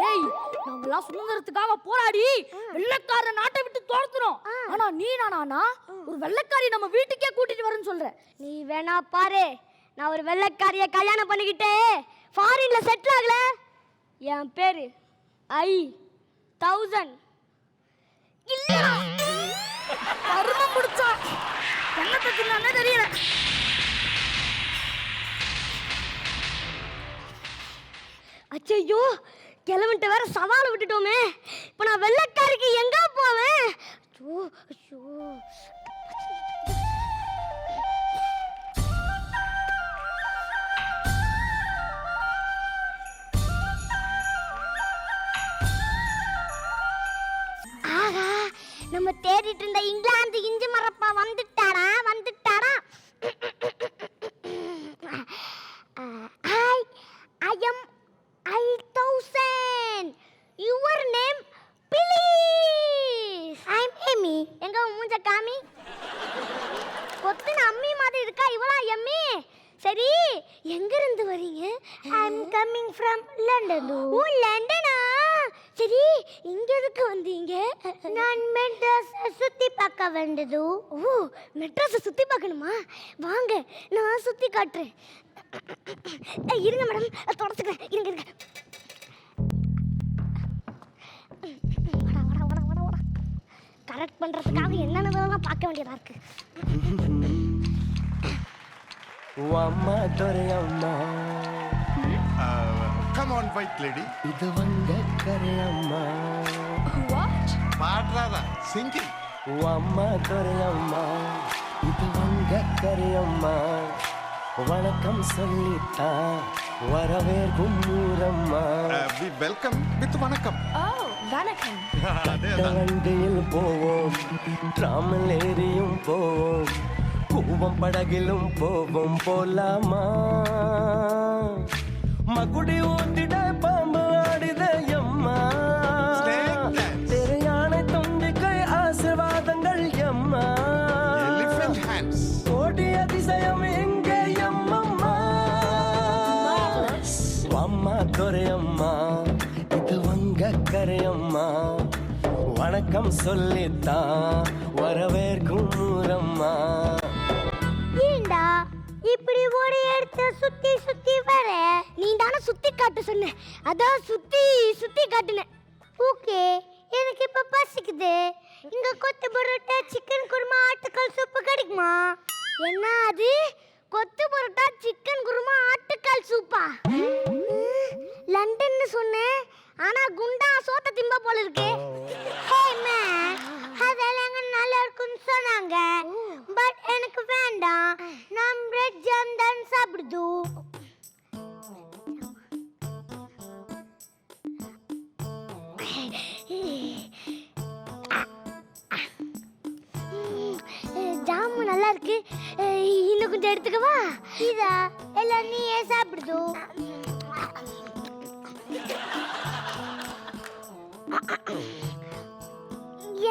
ஏய் நாங்கெல்லாம் சுதந்திரத்துக்காக போராடி வெள்ளைக்கார நாட்டை விட்டு துரத்துறோம். ஆனா நீ நானா ஒரு வெள்ளைக்காரி நம்ம வீட்டுக்கே கூட்டிட்டு வரேன்னு சொல்ற. நீ வேணா பாரு, நான் ஒரு வெள்ளைக்காரிய கல்யாணம் பண்ணிக்கிட்டே ஃபாரின்ல செட்டில் ஆகல. என் பேரு I-1000 இல்ல. கருமம் முடிச்சா என்ன தச்சுன்னு தெரியல. அச்சையோ, கிளம்பிட்டு வேற சவால் விட்டுட்டோமே. இப்போ நான் வெள்ளைக்காரிக்கு எங்க போவேன்? ஆஹா, நம்ம தேடிட்டு இருந்த இங்கிலாந்து இஞ்சி மரப்பா வந்துட்டாரா? I am I-1000. Your name, please. I'm Amy. எங்க மூஞ்ச காமி? கொத்துன அம்மி மாதிரி இருக்கா இவளா எம்மி? சரி, எங்க இருந்து வரீங்க? I'm coming from London. ஓ லண்டனா? சரி, இங்க எதுக்கு வந்தீங்க? நான் மெட்ராஸ் சுத்தி பார்க்க வந்தது. ஓ மெட்ராஸ் சுத்தி பார்க்கணுமா? வாங்க நான் சுத்தி காட்டுறேன். இருங்க மேடம், தொடச்சுக்கிறேன். இருங்க. கரெக்ட் பண்றதுக்காக என்னென்ன பார்க்க வேண்டியதா இருக்கு. Come on, white lady. இது வங்க கரையம்மா பாடுறாதா? Singing. அம்மா துரையம்மா இது வங்க கரையம்மா வணக்கம் சொல்லித்தா வரவேற்கும் ஊரம்மா. We welcome with வணக்கம். வணக்கம். வண்டியில் போவோம், டிராமல் ஏரியும் போவோம், கூவம் படகிலும் போவோம். போலாமா? மகுடி ஊத்திட பாம்பு ஆடித எம்மா, தெரியான தும்பிக்கை ஆசீர்வாதங்கள் எம்மா. Elephant hands. கோடி அதிசயம் எங்கே எம்மம்மா. அம்மா துரையம்மா இது வங்க கரையம்மா வணக்கம் சொல்லித்தான் வரவேற்கும் ஊரம்மா. ஏண்டா இப்படி ஒரு இடத்த சுத்தி சுத்தி வர? நீ தானே சுத்தி காட்ட சொன்ன, அதான் சுத்தி காட்டுனேன். ஓகே, எனக்கு இப்ப பசிக்குது. இங்க கொத்து பரோட்டா, சிக்கன் குருமா, ஆட்டுக்கால் சூப்பு கிடைக்குமா? என்ன அது? கொத்து பரோட்டா, சிக்கன் குருமா, ஆட்டுக்கால் சூப்பா? லண்டன்னு சொன்னேன், ஆனா குண்டா சோத்த திம்ப போல இருக்கு. ஹே மேன், அதெல்லாம் நல்லா இருக்குன்னு சொன்னாங்க. பட் எனக்கு வேண்டாம், நான் பிரெட் ஜாம் தான் சாப்பிடுது. ஜாமு நல்லா இருக்கு, இன்னும் கொஞ்சம் எடுத்துக்கவா? இதா எல்லாம் நீயே சாப்பிடுது.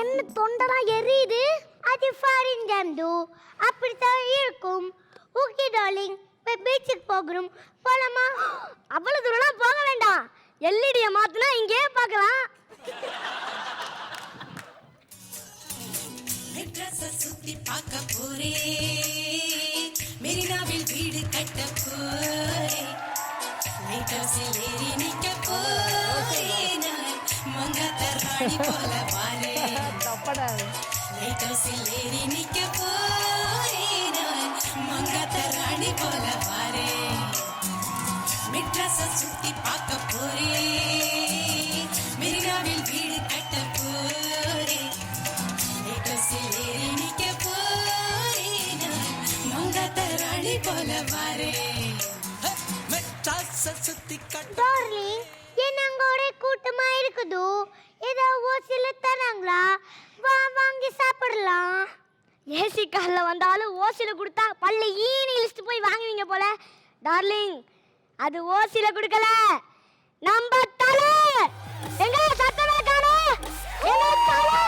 என்ன தொண்டெல்லாம் எரியுது? அது அவ்வளவு தூரம்லாம் போக வேண்டாம். எல்இடியை மாத்தினா இங்கேயே பார்க்கலாம். சுத்தி பார்க்க போரே மெரினாவில் வீடு கட்ட போரே லைட்டாசில் ஏறி நிக்க போரே நான் மங்காத்த ராணி போல வாரே லைட்டாசில் ஏறி நிக்க போரே நான் மங்காத்த ராணி போல வாரே மெட்ராஸ சுத்தி பார்க்க போரே மெரினாவில் வீடு கட்ட போரே லைட்டாசில் ஏறி நிக்க போரே நான் மங்காத்த ராணி போல வாரே மெட்ராஸ சுத்தி கட்ட டார்லிங், என்ன அங்க ஒரே கூட்டமா இருக்குது. ஏதோ ஓசில தராங்களா? வா வாங்கி சாப்பிடலாம். ஏசி கார்ல வந்தாலும் ஓசில கொடுத்தா பல்ல ஈனி இழுத்து போய் வாங்குவீங்க போல. டார்லிங், அது ஓசில கொடுக்கல, நம்ம தலை. எங்க சத்தமே காணோம். எங்க தலை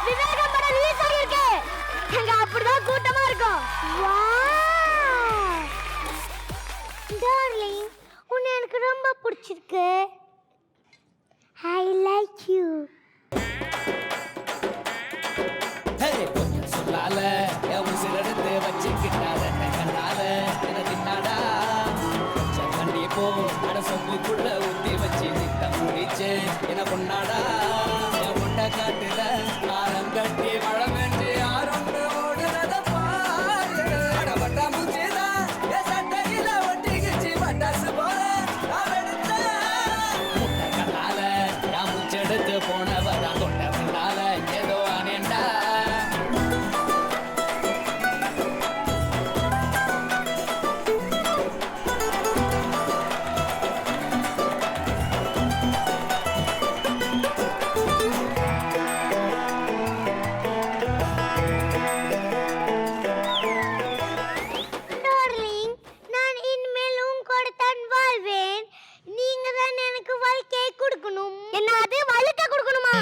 விவேகம் படம் ரிலீஸ் ஆகிருக்கு. எங்க அப்படிதான் கூட்டமா இருக்கும். டார்லிங், உன்னை எனக்கு ரொம்ப பிடிச்சிருக்கு. I like you. கொஞ்சம் சொல்லால உசிரெடுத்து வச்சுக்கிட்டாத கண்ணால என தின்னாடா வண்டி போ அட சொம்புக்குள்ள ஊத்தி வச்சு நித்த முடிச்சு என பொண்ணாடா என் முட்டை காட்டுல ஆரம் கட்டி வளமென்று ஆரொன்று ஓடுறத பாரு அடபட்டா முச்சிதா என் சட்டையில ஒட்டிக்கிச்சு பட்டாசு போல அவெடுத்த முட்டை கண்ணால நான் முச்செடுத்து போனவதா தொட்ட பின்னால ஏதோ ஆனேண்டா டார்லிங், நான் இனிமேல் உன் கூட தான் வாழ்வேன். நீங்க தான் எனக்கு வாழ்க்கையை கொடுக்கணும். என்ன அது வழுக்க கொடுக்கணுமா?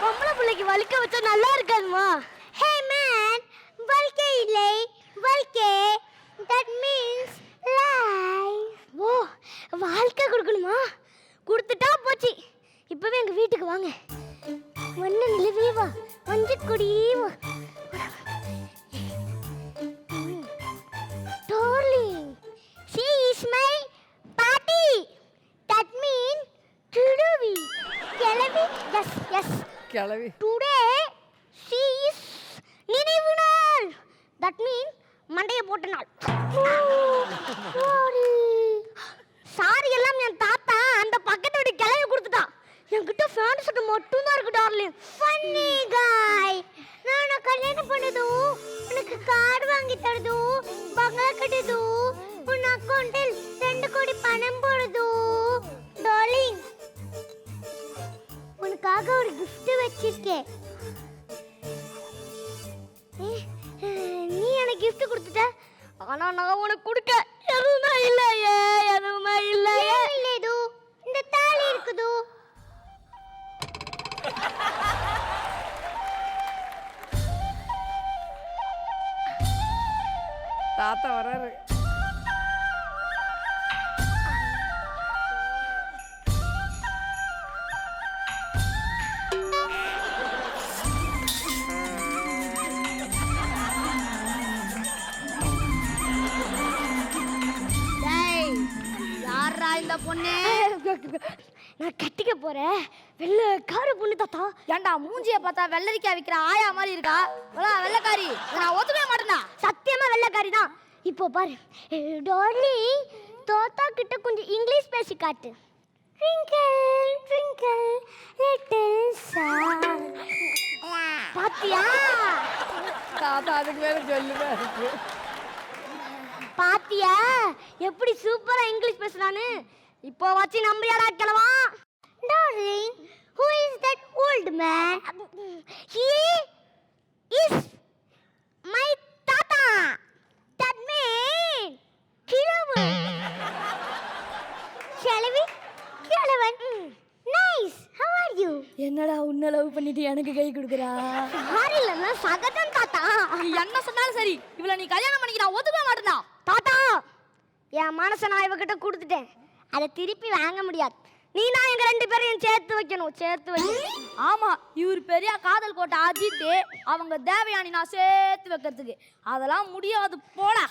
பொம்பளை பிள்ளைக்கு வழுக்க வச்சா நல்லா இருக்காதுமா? ஹே மேன், வாழ்க்கை இல்லை, வாழ்க்கை. That means life. ஓ, வாழ்க்கை கொடுக்கணுமா? கொடுத்துட்டா போச்சு. இப்பவே எங்க வீட்டுக்கு வாங்க. ஒன்னு நிலவே வா, மஞ்சள் கொடியே வா. Darling, she is my party. That means Kilavi. Kilavi, yes, yes. கிளவி Today she is நினைவு நாள். That means மண்டைய போட்ட நாள். சாரி எல்லாம் என் தாத்தா அந்த பக்கத்து வீட்டு கிளவி கொடுத்துட்டான். என்கிட்ட ஃபேன் சட்டை மட்டும் தான் இருக்கு டார்லிங். ஃபன்னி காய். நான் கல்யாணம் பண்ணதும் உனக்கு கார் வாங்கி தரதும் பங்களா கட்டதும் உன் அக்கௌண்டில் 2 கோடி பணம் போடுதும் டார்லிங், உனக்காக ஒரு gift வச்சிருக்கேன். நீ எனக்கு gift கொடுத்துட்ட, ஆனா நான் உனக்கு கொடுக்க எதுவுமே இல்லையே, எதுவுமே இல்லையே. இல்லையோ, இந்த தாலி இருக்குதோ. தாத்தா வராரு. யாரா இந்த பொண்ணு? நான் கட்டிக்க போறேன் வெள்ளைக்கார பொண்ணு தாத்தா. ஏண்டா மூஞ்சிய பார்த்தா வெள்ளரிக்காய் விக்கிற ஆயா மாதிரி இருக்கா? வெள்ளைக்காரி, நான் ஒத்துக்கவே மாட்டேனா? சத்தியமா வெள்ளைக்காரி தான். இப்போ பாரு டார்லிங், தாத்தா கிட்ட கொஞ்சம் இங்கிலீஷ் பேசி காட்டு. Twinkle, twinkle, little star. பாத்தியா? தாத்தா அதுக்கு மேல சொல்லுதா இருக்கு. பாத்தியா எப்படி சூப்பரா இங்கிலீஷ் பேசுறானு? இப்போ வச்சு நம்பியாடா கிளவா? Darling, who is that old man? He is my tata. That means Kilavan. Kilavan. Nice. How are you? என்னடா உன்னை லவ் பண்ணிட்டு எனக்கு கை கொடுக்குறா? சாரி இல்ல, சகஜம் தாத்தா. நீ என்ன சொன்னாலும் சரி, இவளை நீ கல்யாணம் பண்ணிக்க நான் ஒத்துக்க மாட்டேனா? தாத்தா, என் மனசை நான் இவகிட்ட கொடுத்துட்டேன். அதை திருப்பி வாங்க முடியாது. நீ தான் எங்க 2 பேரையும் சேர்த்து வைக்கணும். ஆமா, இவர் பெரிய காதல் கோட்டை அஜித், அவங்க தேவயானி நான் சேர்த்து வைக்கிறதுக்கு. அதெல்லாம் முடியாது போடா.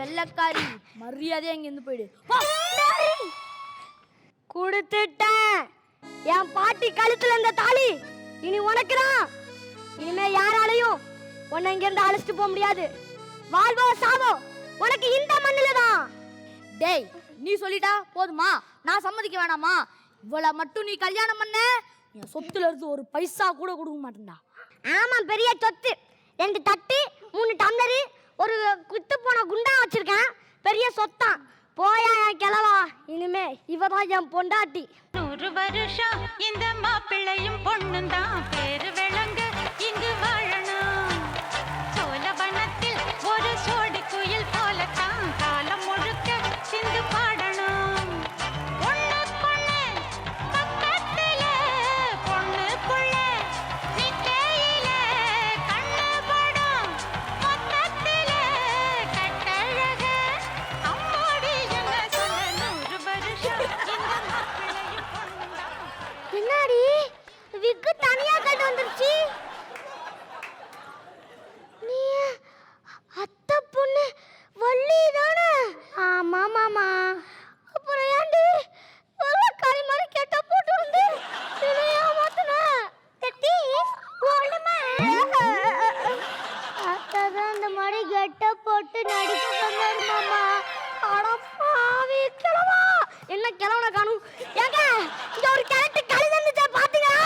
வெள்ளக்காரி, மரியாதையா இங்க இருந்து போயிடு. கொடுத்துட்டேன். என் பாட்டி கழுத்துல இந்த தாலி இனி உனக்குதான். இனிமே யாராலையும் உன்னை இங்க இருந்து அழைச்சிட்டு போக முடியாது. வாழ்வோ சாவோ உனக்கு இந்த மண்ணுல தான். டேய், நீ சொல்லிட்டா போதுமா? நான் சம்மதிக்க வேணாமா? இவளை மட்டும் நீ கல்யாணம் பண்ண, என் சொத்துல இருந்து ஒரு பைசா கூட கொடுக்க மாட்டேன்டா. ஆமா, பெரிய சொத்து. 2 தட்டு, 3 டம்ளரு, ஒரு குத்து போன குண்டா வச்சிருக்கேன். பெரிய சொத்தான். போயா என் கிழவா. இனிமே இவதான் என் பொண்டாட்டி. 100 வருஷம் இந்த மாப்பிள்ளையும் பொண்ணும் தான் பேரு விளங்க இங்கு வாழணும். சோழவனத்தில் ஒரு சோடி குயில் போலத்தான் காலம் முழுக்க சிந்து பாடணும். பின்னாடி விக்கு தனியா கட்டு வந்துருச்சு. நீ அத்தை பொண்ணு வள்ளி தானே? ஆமா மாமா. அப்புறம் ஏண்டி வெள்ளக்காரி மாதிரி கெட்ட போட்டு வந்து இதையா மாத்துன? கட்டி ஓடுமா? அத்தை தான் இந்த மாதிரி கெட்ட போட்டு நடிக்க சொன்னாரு மாமா. அட பாவி கிழவா. என்ன கிழவனை காணும்? ஏங்க இங்க ஒரு கேரக்டர் கழுதை இருந்துச்சு பாத்தீங்களா?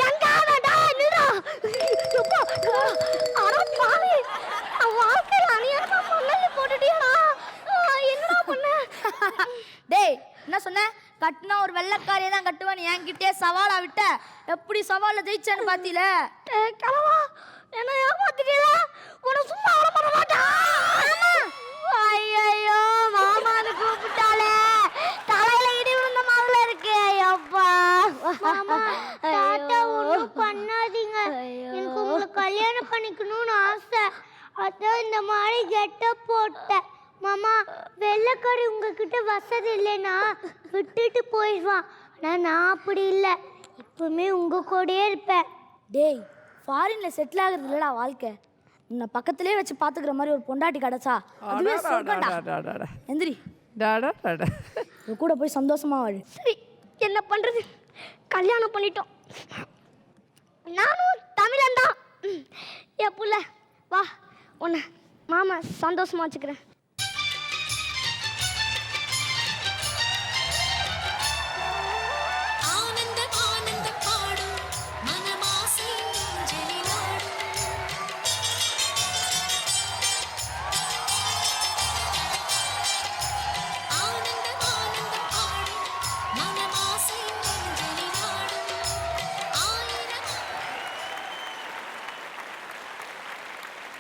எங்க வேண்டா நிறா. அட பாவி, வாழ்க்கையில அநியாயமா பொண்ணு போட்டுட்டியடா. என்ன பண்ண? டேய், என்ன சொன்ன? கட்டினா ஒரு வெள்ளக்காரியை தான் கட்டுவான்னு என்கிட்டே சவாலா விட்ட. எப்படி சவால ஜெயிச்சேன்னு பாத்தீல? கிழவா, என்ன ஏமாத்திட்டீங்களா? உன சும்மா விட பண்ண மாட்டா. ஐயோ, மாமான்னு கூப்பிட்டாலே தலையில இடி விழுந்த மாதிரி இருக்கு. அப்பா மாமா, தாத்தா ஒண்ணும் பண்ணாதீங்க. எனக்கு உங்களை கல்யாணம் பண்ணிக்கணும்னு ஆசை. அதான் இந்த மாதிரி கெட்ட போட்டேன். மாமா, வெள்ளக்காரி உங்ககிட்ட வசதி இல்லைன்னா விட்டுட்டு போயிடுவான். ஆனா நான் அப்படி இல்லை, எப்பவுமே உங்க கூடயே இருப்பேன். டேய், ஃபாரின்ல செட்டில் ஆகுறது இல்லடா வாழ்க்கை. உன்னை பக்கத்திலே வச்சு பாத்துக்கிற மாதிரி ஒரு பொண்டாட்டி கிடைச்சா அதுவே சொர்க்கம்டா. எந்திரி, உன் கூட போய் சந்தோஷமா வாழு. சரி, என்ன பண்றது? கல்யாணம் பண்ணிட்டோம். நானும் தமிழன் தான். என் புள்ள வா, உன்னை மாமா சந்தோஷமா வச்சுக்கிறேன்.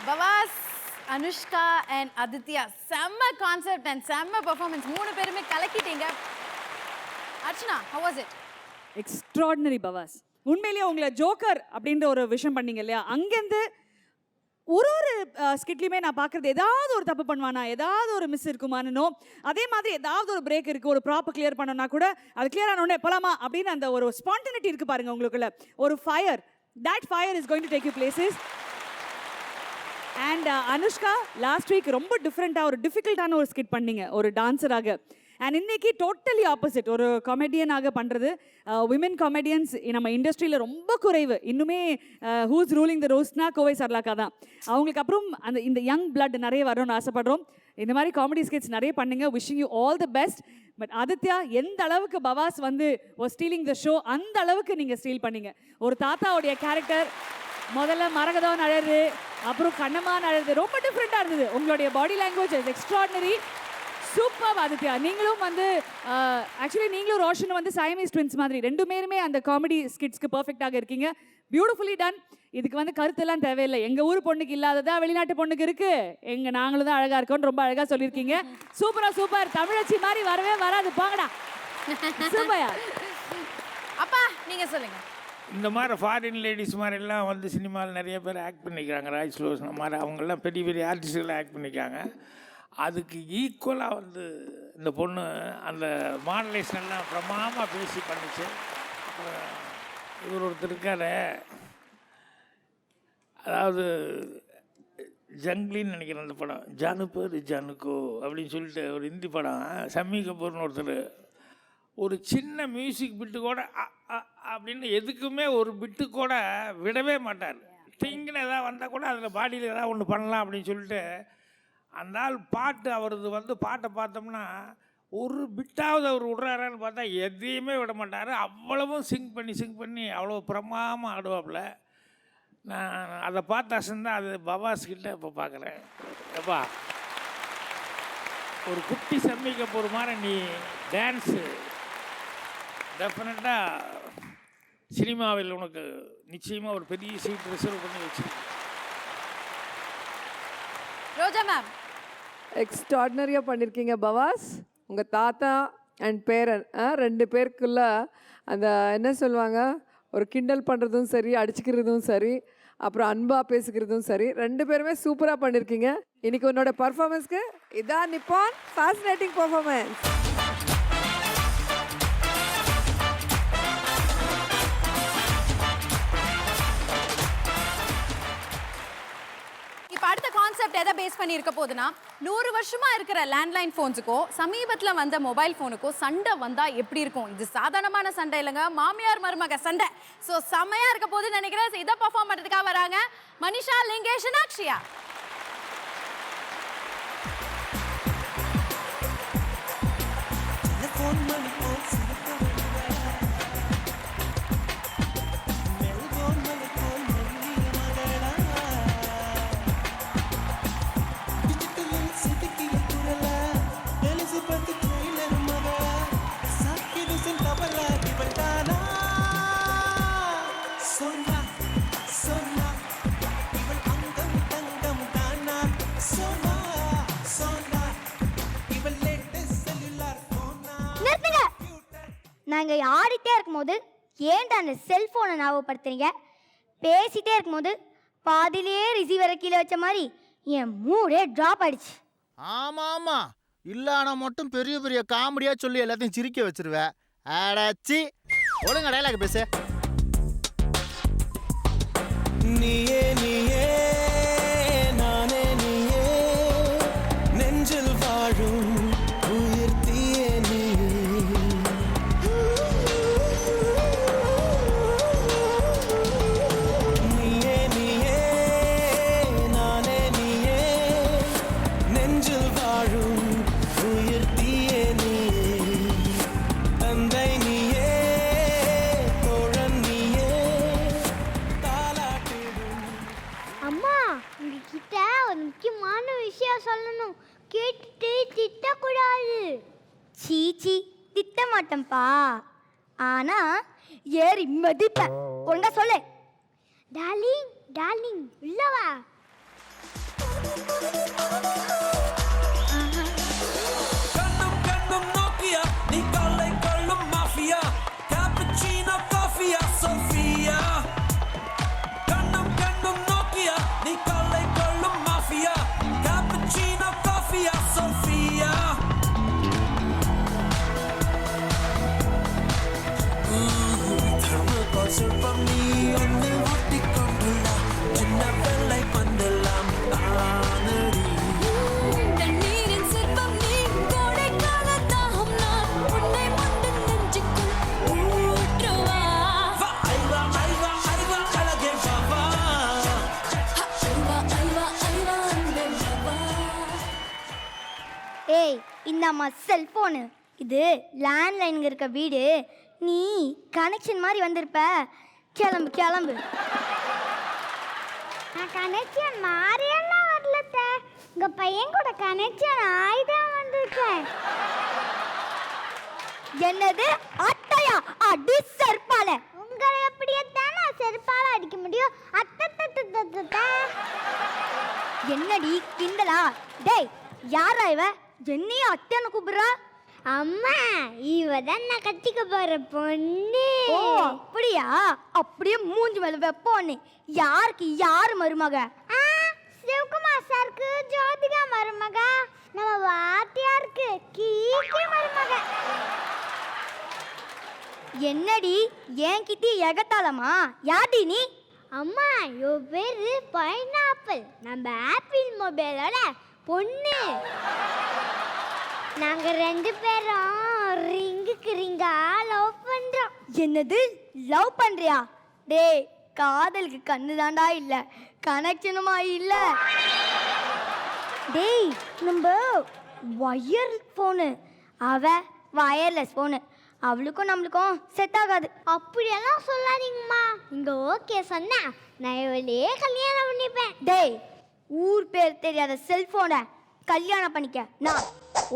பவாஸ், அனுஷ்கா அண்ட் ஆதித்யா, செம்ம கான்செப்ட் அண்ட் செம்ம பெர்ஃபார்மன்ஸ். 3 பேருமே கலக்கிட்டீங்க. Archana, how was it? Extraordinary பவாஸ். உண்மையிலேயே உங்களை ஜோக்கர் அப்படின்ற ஒரு விஷயம் பண்ணீங்க இல்லையா? அங்கேருந்து ஒரு ஸ்கிட்லையுமே நான் பார்க்குறது ஏதாவது ஒரு தப்பு பண்ணுவானா, ஏதாவது ஒரு மிஸ் இருக்குமானோ, அதே மாதிரி ஏதாவது ஒரு பிரேக் இருக்குது, ஒரு ப்ராப்பர் கிளியர் பண்ணோன்னா கூட அது கிளியர் ஆனோடனே போலாமா அப்படின்னு அந்த ஒரு ஸ்பான்டினிட்டி இருக்குது பாருங்கள் உங்களுக்குள்ள. ஒரு fire, that fire is going to take you places. And Anushka, last week ரொம்ப டிஃப்ரெண்ட்டாக ஒரு டிஃபிகல்ட்டான ஒரு ஸ்கிட் பண்ணீங்க ஒரு டான்ஸராக. அண்ட் இன்னைக்கு டோட்டலி ஆப்போசிட், ஒரு காமெடியனாக பண்ணுறது. விமென் காமெடியன்ஸ் நம்ம இண்டஸ்ட்ரியில் ரொம்ப குறைவு. இன்னுமே ஹூஸ் ரூலிங் த ரோஸ்ட்னா கோவை சர்லாக்கா தான். அவங்களுக்கு அப்புறம் இந்த யங் பிளட் நிறைய வரணும்னு ஆசைப்படுறோம். இந்த மாதிரி காமெடி ஸ்கிட்ஸ் நிறைய பண்ணுங்க. Wishing you all the best. But Aditya, எந்த அளவுக்கு பவாஸ் வந்து வாஸ் ஸ்டீலிங் த ஷோ, அந்த அளவுக்கு நீங்கள் ஸ்டீல் பண்ணீங்க. ஒரு தாத்தாவுடைய கேரக்டர், முதல்ல மரகதவன் அழகு, அப்புறம் கண்ணமான் அழகு, ரொம்ப டிஃப்ரெண்ட்டாக இருந்தது. உங்களுடைய body language is extraordinary. Super Aditya. நீங்களும் வந்து ஆக்சுவலி நீங்களும் ரோஷனும் வந்து சயமீஸ் ட்வின்ஸ் மாதிரி 2 பேருமே அந்த காமெடி ஸ்கிட்ஸ்க்கு பர்ஃபெக்டாக இருக்கீங்க. Beautifully done. இதுக்கு வந்து கருத்தெல்லாம் தேவையில்லை. எங்கள் ஊர் பொண்ணுக்கு இல்லாததா வெளிநாட்டு பொண்ணுக்கு இருக்குது, நாங்களும் தான் அழகாக இருக்கோம்னு ரொம்ப அழகாக சொல்லியிருக்கீங்க. சூப்பர். தமிழச்சி மாதிரி வரவே வராது, போங்கடா. சூப்பர்யா. அப்பா, நீங்கள் சொல்லுங்கள். இந்த மாதிரி ஃபாரின் லேடிஸ் மாதிரிலாம் வந்து சினிமாவில் நிறைய பேர் ஆக்ட் பண்ணிக்கிறாங்க. ராஜ் லோசன் மாதிரி அவங்கெல்லாம் பெரிய பெரிய ஆர்டிஸ்ட்களாக ஆக்ட் பண்ணிக்காங்க. அதுக்கு ஈக்குவலாக வந்து இந்த பொண்ணு அந்த மாடலேஷன் எல்லாம் பிரமாதமாக பேசி பண்ணிச்சு. அப்புறம் இவர் ஒருத்தர் இருக்காரு, அதாவது ஜங்லின்னு நினைக்கிறேன் அந்த படம், ஜானு பேர் ஜானுக்கோ அப்படின்னு சொல்லிட்டு ஒரு ஹிந்தி படம். ஷம்மி கபூர்னு ஒருத்தர் ஒரு சின்ன மியூசிக் பிட்டு கூட அப்படின்னு எதுக்குமே ஒரு பிட்டு கூட விடவே மாட்டார். திங்கில் எதாவது வந்தால் கூட அதில் பாடியில் எதாவது ஒன்று பண்ணலாம் அப்படின்னு சொல்லிட்டு அந்த ஆள் பாட்டு அவரது வந்து பாட்டை பார்த்தோம்னா ஒரு பிட்டாவது அவர் விட்றாரான்னு பார்த்தா எதையுமே விட மாட்டார். அவ்வளவும் சிங் பண்ணி அவ்வளோ பிரமாதமாக ஆடுவாப்பில். நான் அதை பார்த்து அசந்தான். அது பவாஸ்கிட்ட இப்போ பார்க்குறேன். எப்பா ஒரு குட்டி ஷம்மி கபூர் மாதிரி நீ டான்ஸு டெஃபினட்டாக சினிமாவில் உனக்கு நிச்சயமாக ஒரு பெரிய சீட் ரிசர்வ் பண்ணி வச்சுருக்கேன். ரோஜா மேம் எக்ஸ்ட்ராடினரியாக பண்ணியிருக்கீங்க பவாஸ். உங்கள் தாத்தா அண்ட் பேரன் 2 பேருக்குள்ள அந்த என்ன சொல்லுவாங்க, ஒரு கிண்டல் பண்ணுறதும் சரி, அடிச்சுக்கிறதும் சரி, அப்புறம் அன்பாக பேசிக்கிறதும் சரி, 2 பேருமே சூப்பராக பண்ணியிருக்கீங்க. இன்றைக்கி உன்னோட பர்ஃபார்மன்ஸ்க்கு இதான் நிப்பான் ஃபேசினேட்டிங் பர்ஃபார்மன்ஸ். இப்போ அடுத்த கான்செப்ட் எதை பேஸ் பண்ணி இருக்க போகுதுன்னா, 100 வருஷமா இருக்கிற லேண்ட்லைன் ஃபோன்ஸுக்கோ சமீபத்தில் வந்த மொபைல் ஃபோனுக்கோ சண்டை வந்தா எப்படி இருக்கும்? இது சாதாரணமான சண்டை இல்லைங்க, மாமியார் மருமக சண்டை. ஸோ செம்மையா இருக்க போகுதுன்னு நினைக்கிறேன். இதை பர்ஃபார்ம் பண்ணுறதுக்காக வராங்க மனிஷா, லிங்கேஷ், அக்ஷயா. நாங்கள் ஆடிட்டே இருக்கும்போது ஏன்டா அந்த செல்ஃபோனை ஞாபகப்படுத்துறீங்க? பேசிகிட்டே இருக்கும்போது பாதியிலேயே ரிசீவரை கீழே வச்ச மாதிரி என் மூடே ட்ராப் ஆயிடுச்சு. ஆமாம், இல்லான மட்டும் பெரிய பெரிய காமெடியாக சொல்லி எல்லாத்தையும் சிரிக்க வச்சிருவேன். அடச்சி ஒழுங்க டைலாக் பேசு. நீயே நீயே நானே நீயே நெஞ்சில் வாழும் உயிர் தீயே நீயே. நீயே நீயே நானே நீயே நெஞ்சில் வாழும் உயிர் தீயே நீயே. தந்தை நீயே தோழன் நீயே தாலாட்டிடும். அம்மா, உங்ககிட்ட ஒரு முக்கியமான விஷயம் சொல்லணும். கேட்டுட்டு திட்டக்கூடாது. சீச்சி, திட்ட மாட்டேன்ப்பா. ஆனா ஏறி மதிப்பேன். ஒழுங்கா சொல்லு. டார்லிங் டார்லிங் உள்ளவா. கண்ணும் கண்ணும் நோக்கியா நீ கொள்ளை கொள்ளும் மாஃபியா கேப்புச்சீனோ காஃபியா சோஃபியா. கண்ணும் கண்ணும் நோக்கியா நீ கொள்ளை கொள்ளும் மாஃபியா கேப்புச்சீனோ காஃபியா சோஃபியா. தர்மகோல் சிற்பம் நீ ஒன்று ஒட்டிக்கொண்டுள்ள சின்ன வெள்ளை பந்தெல்லாம் ஆனடி. தண்ணீரின் சிற்பம் நீ, கோடைக்கால தாகம் நான், உன்னை மட்டும் நெஞ்சுக்குள் ஊற்றுவா. ஐவா ஐவா ஐவா அழகே பாபா. ஐவா ஐவா ஐவா அன்பே பாபா. ஏய், இந்தாம்மா செல்ஃபோனு. இது லேண்ட்லைனுங்க இருக்க வீடு. நீ கனெக்ஷன் மாதிரி வந்திருப்ப. கிளம்பு கிளம்பு. நான் கனெக்ஷன் மாறியெல்லாம் வரலத்த. உங்க பையன் கூட கனெக்ஷன் ஆயிதான் வந்திருக்கேன். என்னது அட்டையா? அடி செருப்பால. உங்களை எப்படியே தானே செருப்பால அடிக்க முடியும். அத்த என்னடி கிண்டலா? டேய், யாரா இவ? என்னையும் அத்தைன்னு கூப்பிடுறா? அம்மா, இவ தான் நான் கட்டிக்க போற பொண்ணு. ஓ அப்படியா? அப்படியே மூஞ்சி மேல வைப்போன்னு. யாருக்கு யாரு மருமக? சிவகுமார் சாருக்கு ஜோதிகா மருமக. நம்ம வாத்தியாருக்கு கீக்கே மருமக. என்னடி என்கிட்ட எகத்தாளமா? யாடி நீ? அம்மா யோ பேரு பைனாப்பிள். நம்ம ஆப்பிள் மொபைலோட பொண்ணு. நாங்க 2 பேரும் ரிங்குக்கு ரிங்கா லவ் பண்றோம். என்னது லவ் பண்றியா? டேய் காதலுக்கு கண்ணு தாண்டா இல்ல, கனெக்ஷனுமா இல்ல. டேய் நம்ம ஒயர் ஃபோனு, அவ வயர்லெஸ் ஃபோனு. அவளுக்கும் நம்மளுக்கும் செட் ஆகாது. அப்படியெல்லாம் சொல்லாதீங்கம்மா. இங்க ஓகே சொன்னா நான் இவளையே கல்யாணம் பண்ணிப்பேன். டேய் ஊர் பேர் தெரியாத செல்போனை கல்யாணம் பண்ணிக்க நான்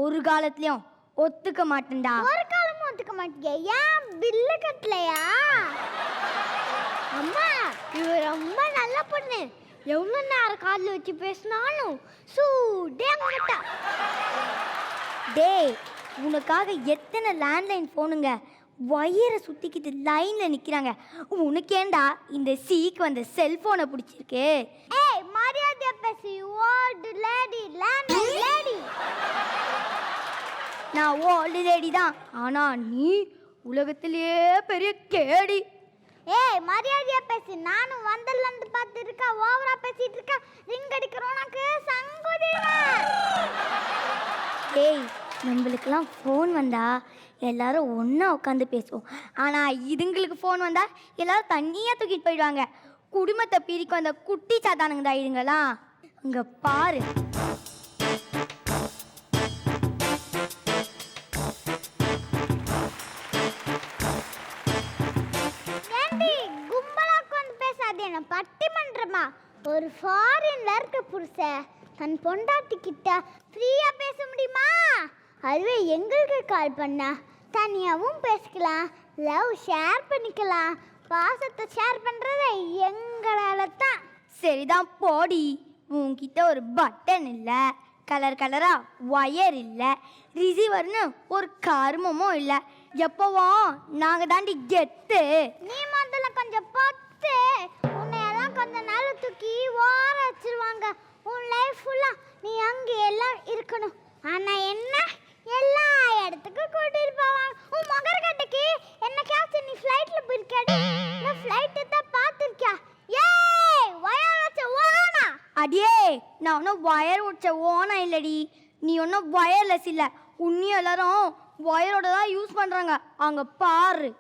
ஒரு காலத்துலயும் ஒத்துக்க மாட்டேன்டா. ஒரு காலமும் ஒத்துக்க மாட்டீங்க. ஏன் பில்லு கட்டலையா? அம்மா இவ ரொம்ப நல்ல பொண்ணு. எவ்வளோ நேரம் காதில் வச்சு பேசினாலும் சூடே மாட்டா. டேய் உனக்காக எத்தனை லேண்ட்லைன் ஃபோனுங்க ஒயரை சுற்றிக்கிட்டு லைனில் நிற்கிறாங்க. உனக்கேண்டா இந்த சீக்கு வந்த செல்ஃபோனை பிடிச்சிருக்கு? ஏய் மரியாதையா பேசி. Old lady landline lady. நான் ஓல்டு லேடி தான், ஆனால் நீ உலகத்திலேயே பெரிய கேடி. ஏய் மரியாதையா பேசி. நானும் வந்தர்லாந்து பார்த்து இருக்கா ஓவரா பேசிட்டு இருக்கா. ரிங் அடிக்கிறோனக்கு சங்குதிடுவேன். டேய் நம்மளுக்கெல்லாம் ஃபோன் வந்தா எல்லாரும் ஒன்றா உட்காந்து பேசுவோம். ஆனால் இதுங்களுக்கு ஃபோன் வந்தால் எல்லாரும் தனியாக தூக்கிட்டு போயிடுவாங்க. குடும்பத்தை பிரிக்கும் அந்த குட்டி சாத்தானுங்க தான் இதுங்களாம். இங்கே பாரு. ஏண்டி கும்பலா உட்காந்து பேசாதே. என்ன பட்டிமன்றமா? ஒரு ஃபாரின்ல இருக்க புருஷன் தன் பொண்டாட்டி கிட்ட ஃப்ரீயா பேச முடியுமா? அதுவே எங்களுக்கு கால் பண்ணா தனியாகவும் பேசிக்கலாம், லவ் ஷேர் பண்ணிக்கலாம். பாசத்தை ஷேர் பண்ணுறது எங்களால் தான். சரிதான் போடி. உன்கிட்ட ஒரு பட்டன் இல்லை, கலர் கலராக ஒயர் இல்லை, ரிசீவர்னு ஒரு கருமமும் இல்லை. எப்போவும் நாங்கள் தாண்டி கெத்து. நீ முதல்ல கொஞ்சம் பொத்து. உன்னையெல்லாம் கொஞ்ச நாள் தூக்கி ஓர வச்சிருவாங்க. உன் லைஃப் ஃபுல்லாக நீ அங்கே எல்லாம் இருக்கணும். ஆனால் என்ன எல்லா இடத்துக்கும் கூட்டிட்டு போவாங்க. உன் மகர்கட்டுக்கு என்னைக்காச்சும் நீ ஃப்ளைட்டில் போயிருக்காடி? நான் ஃப்ளைட்டு தான் பார்த்துருக்கியா? ஏய் ஒயர் வச்ச ஓனா? அடியே நான் ஒன்றும் ஒயர் வச்ச ஓனா இல்லடி. நீ ஒன்றும் ஒயர்லெஸ் இல்லை. உன்னையும் எல்லாரும் ஒயரோட தான் யூஸ் பண்ணுறாங்க. அங்கே பாரு.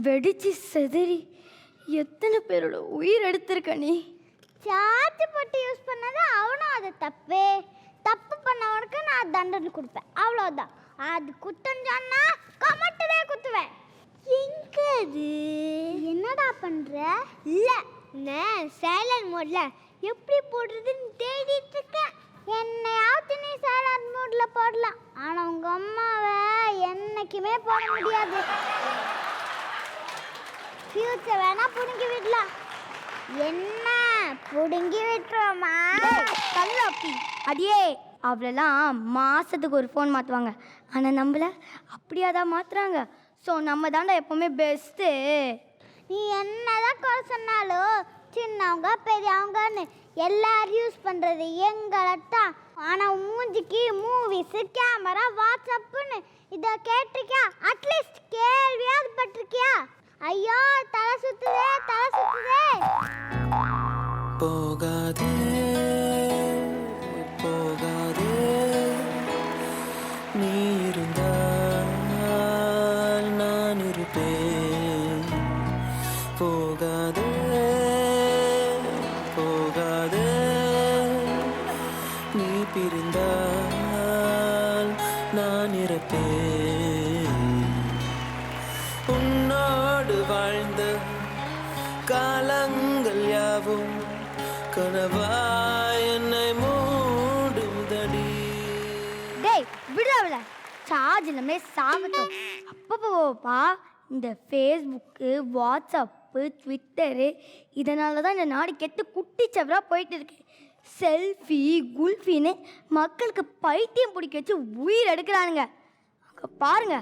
வெடிச்சு செதறி எத்தனை பேரோட உயிர் எடுத்திருக்க நீ. சார்ஜ் போட்டு யூஸ் பண்ணது அவனும் அது தப்பு. தப்பு பண்ணவனுக்கு நான் தண்டனை கொடுப்பேன், அவ்வளோதான். அது குத்தம் சொன்னா கமட்டவே குத்துவேன். எங்க அது? என்னடா பண்ற? இல்லை நான் சைலண்ட் மோட்ல எப்படி போடுறதுன்னு தேடிட்டு இருக்கேன். என்னையாவது நீ சைலண்ட் மோட்ல போடலாம், ஆனால் உங்கள் அம்மாவை என்னைக்குமே போட முடியாது. ஃபியூச்சர் வேணா புடுங்கி விடலாம். என்ன புடுங்கி விட்டுருவோமா? கல்லாப்பி அடியே அவ்வளோலாம் மாதத்துக்கு ஒரு ஃபோன் மாற்றுவாங்க. ஆனால் நம்மள அப்படியே தான் மாற்றுறாங்க. ஸோ நம்ம தாண்டா எப்போவுமே பெஸ்ட்டு. நீ என்னதான் குறை சொன்னாலும் சின்னவங்க பெரியவங்கன்னு எல்லாரும் யூஸ் பண்ணுறது எங்கள்தான். ஆனால் மூஞ்சிக்கு மூவிஸு கேமரா வாட்ஸ்அப்புன்னு இதை கேட்டிருக்கியா? அட்லீஸ்ட் கேள்வியாவது பட்டிருக்கியா? ஐயோ தலை சுத்துதே தலை சுத்துதே. போகாதே போகாதே நீ இருந்தால் நான் இருப்பேன். போகாதே போகாதே நீ பிரிந்தால் நான் இறப்பேன். உன்னோடு வாழ்ந்த காலங்கள் யாவும் கனவாய் என்னை மூடுதடி. டேய் விடுறாவில சார்ஜ் இல்லாமே சாகட்டும். அப்பப்போப்பா இந்த ஃபேஸ்புக்கு வாட்ஸ்அப்பு ட்விட்டரு இதனால தான் இந்த நாடு கெட்டு குட்டி சவராக போயிட்டு இருக்கு. செல்ஃபி குல்ஃபின்னு மக்களுக்கு பைத்தியம் பிடிக்க வச்சு உயிர் எடுக்கிறானுங்க. அங்கே பாருங்க.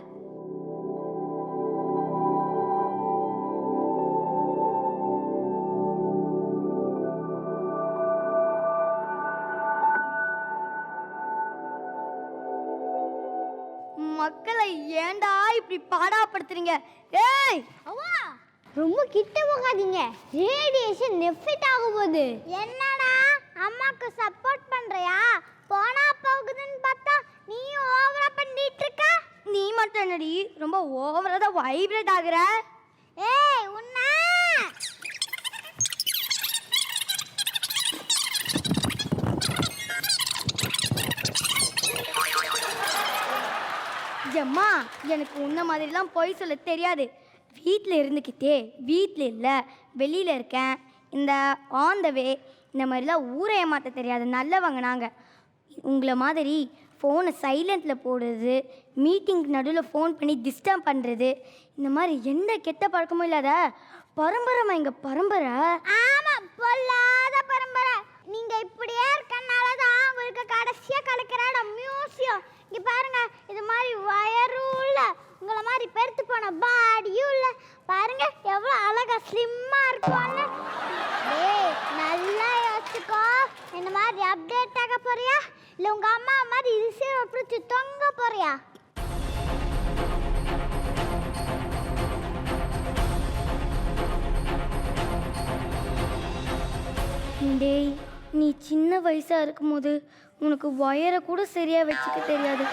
இப்படி பாடாப்படுத்துறீங்க? ஏய் அம்மா, ரொம்ப கிட்ட போகாதீங்க. ரேடியேஷன் எஃபெக்ட் ஆக போகுது. என்னடா அம்மாக்கு சப்போர்ட் பண்றியா? போனா போகுதுன்னு பார்த்தா நீ ஓவரா பண்ணிட்டு இருக்க. நீ மட்டும் என்னடி ரொம்ப ஓவரா தான் வைப்ரேட் ஆகுற? ஏய் உன்ன அம்மா, எனக்கு உன்ன மாதிரிலாம் பொய் சொல்ல தெரியாது. வீட்டில் இருந்துக்கிட்டே வீட்டில் இல்லை வெளியில் இருக்கேன், இந்த ஆன் த வே, இந்த மாதிரிலாம் ஊரை ஏமாற்ற தெரியாது நல்லவங்க நாங்கள். உங்களை மாதிரி ஃபோனை சைலண்டில் போடுறது, மீட்டிங்க்கு நடுவில் ஃபோன் பண்ணி டிஸ்டர்ப் பண்ணுறது, இந்த மாதிரி எந்த கெட்ட பழக்கமும் இல்லாத பரம்பரைமா எங்கள் பரம்பரை. ஆமாம், பொல்லாத பரம்பரை. நீங்கள் இப்படியே இருக்கனால தான் உங்களுக்கு கடைசியாக கிடைக்கிற மியூசியம். இங்கே பாருங்க, இது மாதிரி வயரும் இல்லை, உங்களை மாதிரி பெருத்து போன பாடியும் இல்லை. பாருங்க எவ்வளோ அழகா ஸ்லிம்மாக இருக்கும்னு. ஏய் நல்லா யோசிச்சுக்கோ. இந்த மாதிரி அப்டேட் ஆக போறியா இல்லை உங்கள் அம்மா மாதிரி ரிசீவர் பிடிச்சி தொங்க போறியா? டேய், நீ சின்ன வயசாக இருக்கும்போது உனக்கு ஒயரை கூட சரியாக வச்சுக்க தெரியாது.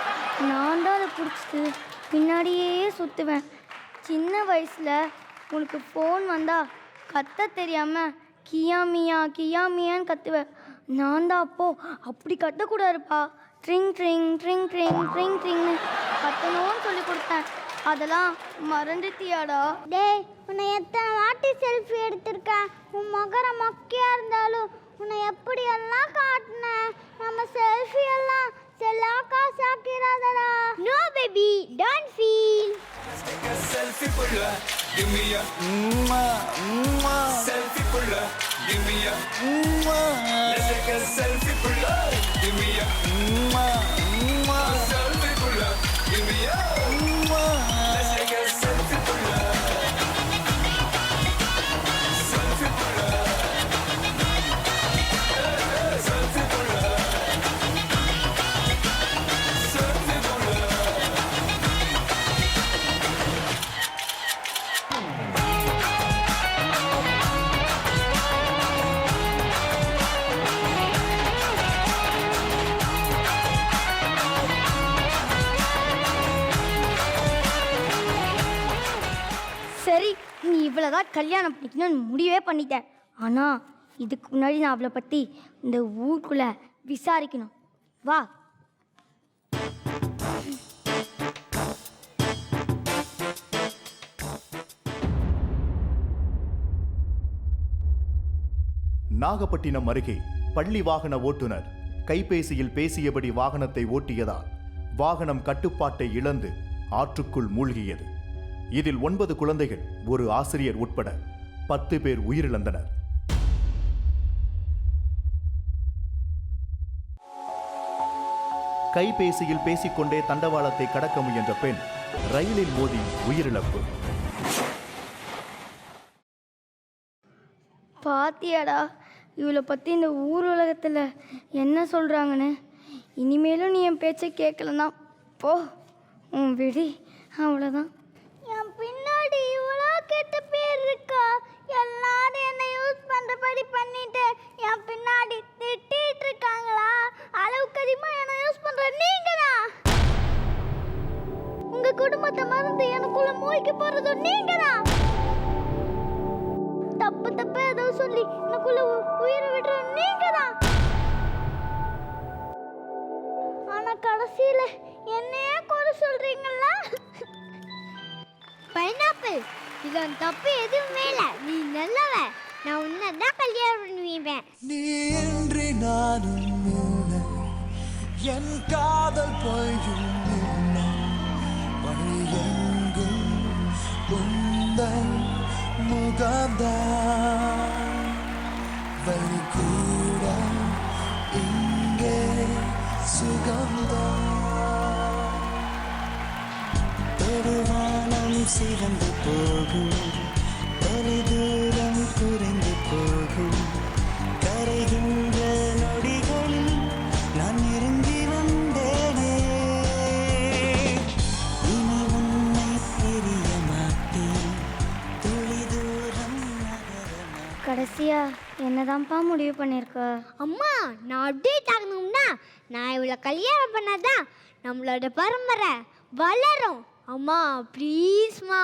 நான் தான் அதை பிடிச்சிட்டு பின்னாடியே சுற்றுவேன். சின்ன வயசில் உனக்கு ஃபோன் வந்தால் கத்த தெரியாமல் கியாமியா கியாமியான்னு கத்துவேன். நான் தான் அப்போது அப்படி கத்தக்கூடாதுப்பா, ட்ரிங் ட்ரிங் ட்ரிங் ட்ரிங் ட்ரிங் ட்ரிங்னு கத்தணும்னு சொல்லி கொடுத்தேன். அதெல்லாம் மறந்துட்டியாடா? டேய், உன்னை எத்தனை வாட்டி செல்ஃபி எடுத்திருக்கேன். உன் மகர மொக்கையாக இருந்தாலும் உன்னை எப்படியெல்லாம் காட்டினேன். நம்ம செல்ஃபி எல்லாம் செல்லாக்கா சாக்கிறாதடா. No baby, don't feel. Selfie pulla, give me a selfie pulla, give me a let's take a selfie pulla, give me a selfie pulla, give me a let's take a selfie pulla, selfie pulla, selfie pulla, selfie pulla. சரி, நீ இவ்வளோதான் கல்யாணம் பண்ணிக்கணும்னு முடிவே பண்ணிட்டேன். ஆனால் இதுக்கு முன்னாடி நான் அவளை பற்றி இந்த ஊருக்குள்ளே விசாரிக்கணும். வா. நாகப்பட்டினம் அருகே பள்ளி வாகன ஓட்டுநர் கைபேசியில் பேசியபடி வாகனத்தை ஓட்டியதால் வாகனம் கட்டுப்பாட்டை இழந்து ஆற்றுக்குள் மூழ்கியது. இதில் 9 குழந்தைகள், ஒரு ஆசிரியர் உட்பட 10 பேர் உயிரிழந்தனர். கைபேசியில் பேசிக்கொண்டே தண்டவாளத்தை கடக்க முயன்ற பெண் ரயிலில் மோதி உயிரிழப்பு. பாத்தியாடா இவளை பற்றி இந்த ஊர் உலகத்தில் என்ன சொல்கிறாங்கன்னு? இனிமேலும் நீ என் பேச்சை கேட்கலன்னா போ, உன் விடி அவ்வளோதான். என் பின்னாடி இவ்வளோ கெட்ட பேர் இருக்கா? எல்லாரும் என்னை யூஸ் பண்ணுறபடி பண்ணிட்டு என் பின்னாடி திட்டிட்டு இருக்காங்களா? அளவுக்கு அதிகமாக என்னை யூஸ் பண்ணுற நீங்கள் தான். உங்கள் குடும்பத்தை மறந்து எனக்குள்ள மூழ்கி போகிறதும் நீங்கள் தான். தப்பு தப்பு ஏதோ சொல்லி எனக்குள்ள உயிரை விடுற நீங்க தான். ஆனா கடைசியில என்னையே குறை சொல்றீங்களா? பைனாப்பிள், இதன் தப்பு எதுவுமே இல்லை. நீ நல்லவ. நான் உன்னை தான் கல்யாணம் பண்ணுவேன். நீ இன்றி நானும் இல்லை, என் காதல் பொய்யும் இல்லை, வழி எங்கும் உந்தன் முகம்தான், வழி கூட இங்கே சுகம்தான். பெருவானம் சிறந்து போகும், தொலைதூரம் குறைந்து போகும், கரைகின்ற நொடிகளில் நான் நெருங்கி வந்தேனே. இனி உன்னை கடைசியா என்னதான்ப்பா முடிவு பண்ணியிருக்க? அம்மா, நான் அப்டேட் ஆகணும்னா நான் இவளை கல்யாணம் பண்ணாதான் நம்மளோட பரம்பரை வளரும். அம்மா ப்ளீஸ்மா.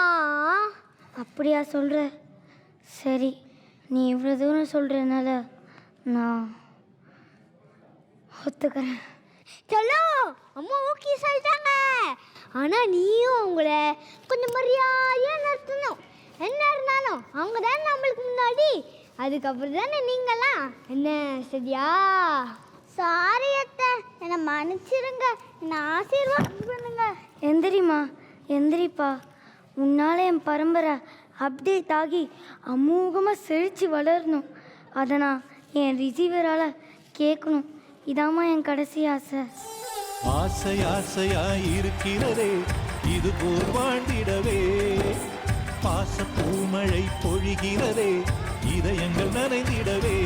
அப்படியா சொல்ற? சரி, நீ இவ்வளோ தூரம் சொல்கிறதுனால நான் ஒத்துக்கிறேன். சொல்லோ, அம்மா ஓகே சொல்லிட்டாங்க. ஆனால் நீயும் அவங்கள கொஞ்சம் மரியாதையாக நடத்தணும். என்ன இருந்தாலும் அவங்க தானே நம்மளுக்கு முன்னாடி, அதுக்கப்புறம் தானே நீங்களாம். என்ன சரியா? சாரி அத்தை, என்னை மன்னிச்சிருங்க, என்னை ஆசீர்வாதம் பண்ணுங்க. எந்திரிம்மா, எந்திரிப்பா. உன்னால் என் பரம்பரை அப்டேட் ஆகி அமோகமாக செழித்து வளரணும். அதை நான் என் ரிசீவரால் கேட்கணும். இதாம்மா என் கடைசி ஆசை. ஆசை ஆசையாய் இருக்கிறதே இது போல் வாழ்ந்திடவே, பாச பூமழை பொழிகிறதே இதயங்கள் நனைந்திடவே,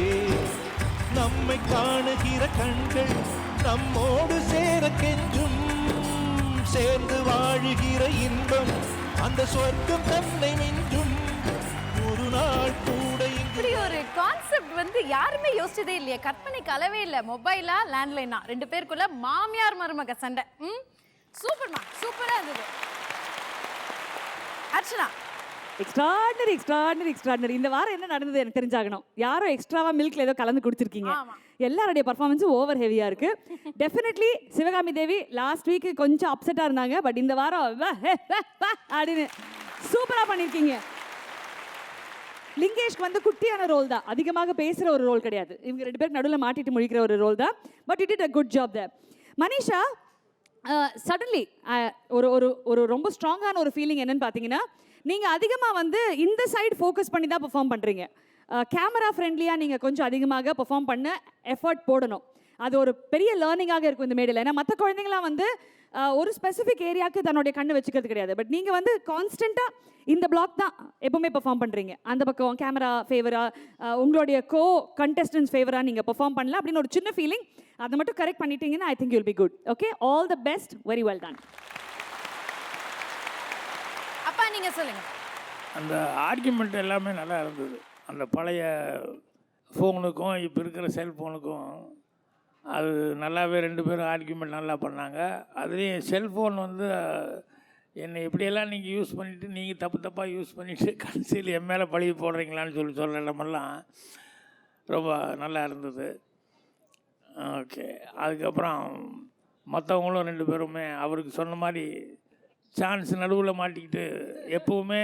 நம்மை காணுகிற கண்கள் நம்மோடு சேர கெஞ்சும், சேர்ந்து வாழுகிற இன்பம் அந்த சொர்க்கம் தன்னை மிஞ்சும், ஒரு நாள் கூட இப்படி ஒரு கான்செப்ட் வந்து யாருமே யோசிச்சதே இல்லையே, கற்பனைக்கு அளவே இல்லை. மொபைலா லேண்ட்லைனா 2 பேருக்குள்ள மாமியார் மருமக சண்டை. சூப்பர்மா, சூப்பரா இருந்தது. Archana, extraordinary extraordinary extraordinary. இந்த வாரம் என்ன நடந்தது எனக்கு தெரிஞ்சாகணும். யாரோ எக்ஸ்ட்ராவா மில்க்ல ஏதோ கலந்து குடிச்சிருக்கீங்க. எல்லாருடைய பர்ஃபார்மன்ஸும் ஓவர் ஹெவியா இருக்கு. டெஃபினெட்லி சிவகாமி தேவி லாஸ்ட் வீக் கொஞ்சம் அப்செட்டா இருந்தாங்க. பட் இந்த வாரம் அப்படின்னு சூப்பரா பண்ணிருக்கீங்க. லிங்கேஷ்க்கு வந்து குட்டியான ரோல் தான், அதிகமாக பேசுகிற ஒரு ரோல் கிடையாது. இவங்க 2 பேருக்கு நடுவில் மாட்டிட்டு முழிக்கிற ஒரு ரோல் தான். But it it a good job there. Manisha, suddenly ஒரு ஒரு ஒரு ரொம்ப ஸ்ட்ராங்கான ஒரு ஃபீலிங் என்னன்னு பார்த்தீங்கன்னா, நீங்கள் அதிகமாக வந்து இந்த சைடு ஃபோக்கஸ் பண்ணி தான் பெர்ஃபார்ம் பண்ணுறீங்க. கேமரா ஃப்ரெண்ட்லியாக நீங்கள் கொஞ்சம் அதிகமாக பெர்ஃபார்ம் பண்ண எஃபர்ட் போடணும். அது ஒரு பெரிய லேர்னிங்காக இருக்கும் இந்த மேடையில். ஏன்னா மற்ற குழந்தைங்களாம் வந்து ஒரு ஸ்பெசிஃபிக் ஏரியாவுக்கு தன்னுடைய கண்ணு வச்சுக்கிறது கிடையாது. பட் நீங்கள் வந்து கான்ஸ்டண்ட்டாக இந்த பிளாக் தான் எப்பவுமே பெர்ஃபார்ம் பண்ணுறீங்க. அந்த பக்கம் கேமரா ஃபேவராக, உங்களுடைய கோ கண்டெஸ்டன்ஸ் ஃபேவராக நீங்கள் பெர்ஃபார்ம் பண்ணலாம் அப்படின்னு ஒரு சின்ன ஃபீலிங். அதை மட்டும் கரெக்ட் பண்ணிட்டீங்கன்னா I think you'll be good. Okay, all the best, very well done. அப்பா நீங்க சொல்லுங்க. அந்த ஆர்கியூமெண்ட் எல்லாமே நல்லா இருந்தது. அந்த பழைய ஃபோனுக்கும் இப்போ இருக்கிற செல்ஃபோனுக்கும் அது நல்லாவே 2 பேரும் ஆர்கியூமெண்ட் நல்லா பண்ணாங்க. அதுலேயும் செல்ஃபோன் வந்து என்னை எப்படியெல்லாம் நீங்கள் யூஸ் பண்ணிவிட்டு நீங்கள் தப்பாக யூஸ் பண்ணிவிட்டு கடைசியில் என் மேலே பழி போடுறீங்களான்னு சொல்கிற இடமெல்லாம் ரொம்ப நல்லா இருந்தது. ஓகே, அதுக்கப்புறம் மற்றவங்களும் 2 பேருமே அவருக்கு சொன்ன மாதிரி சான்ஸ் நடுவில் மாட்டிக்கிட்டு எப்போவுமே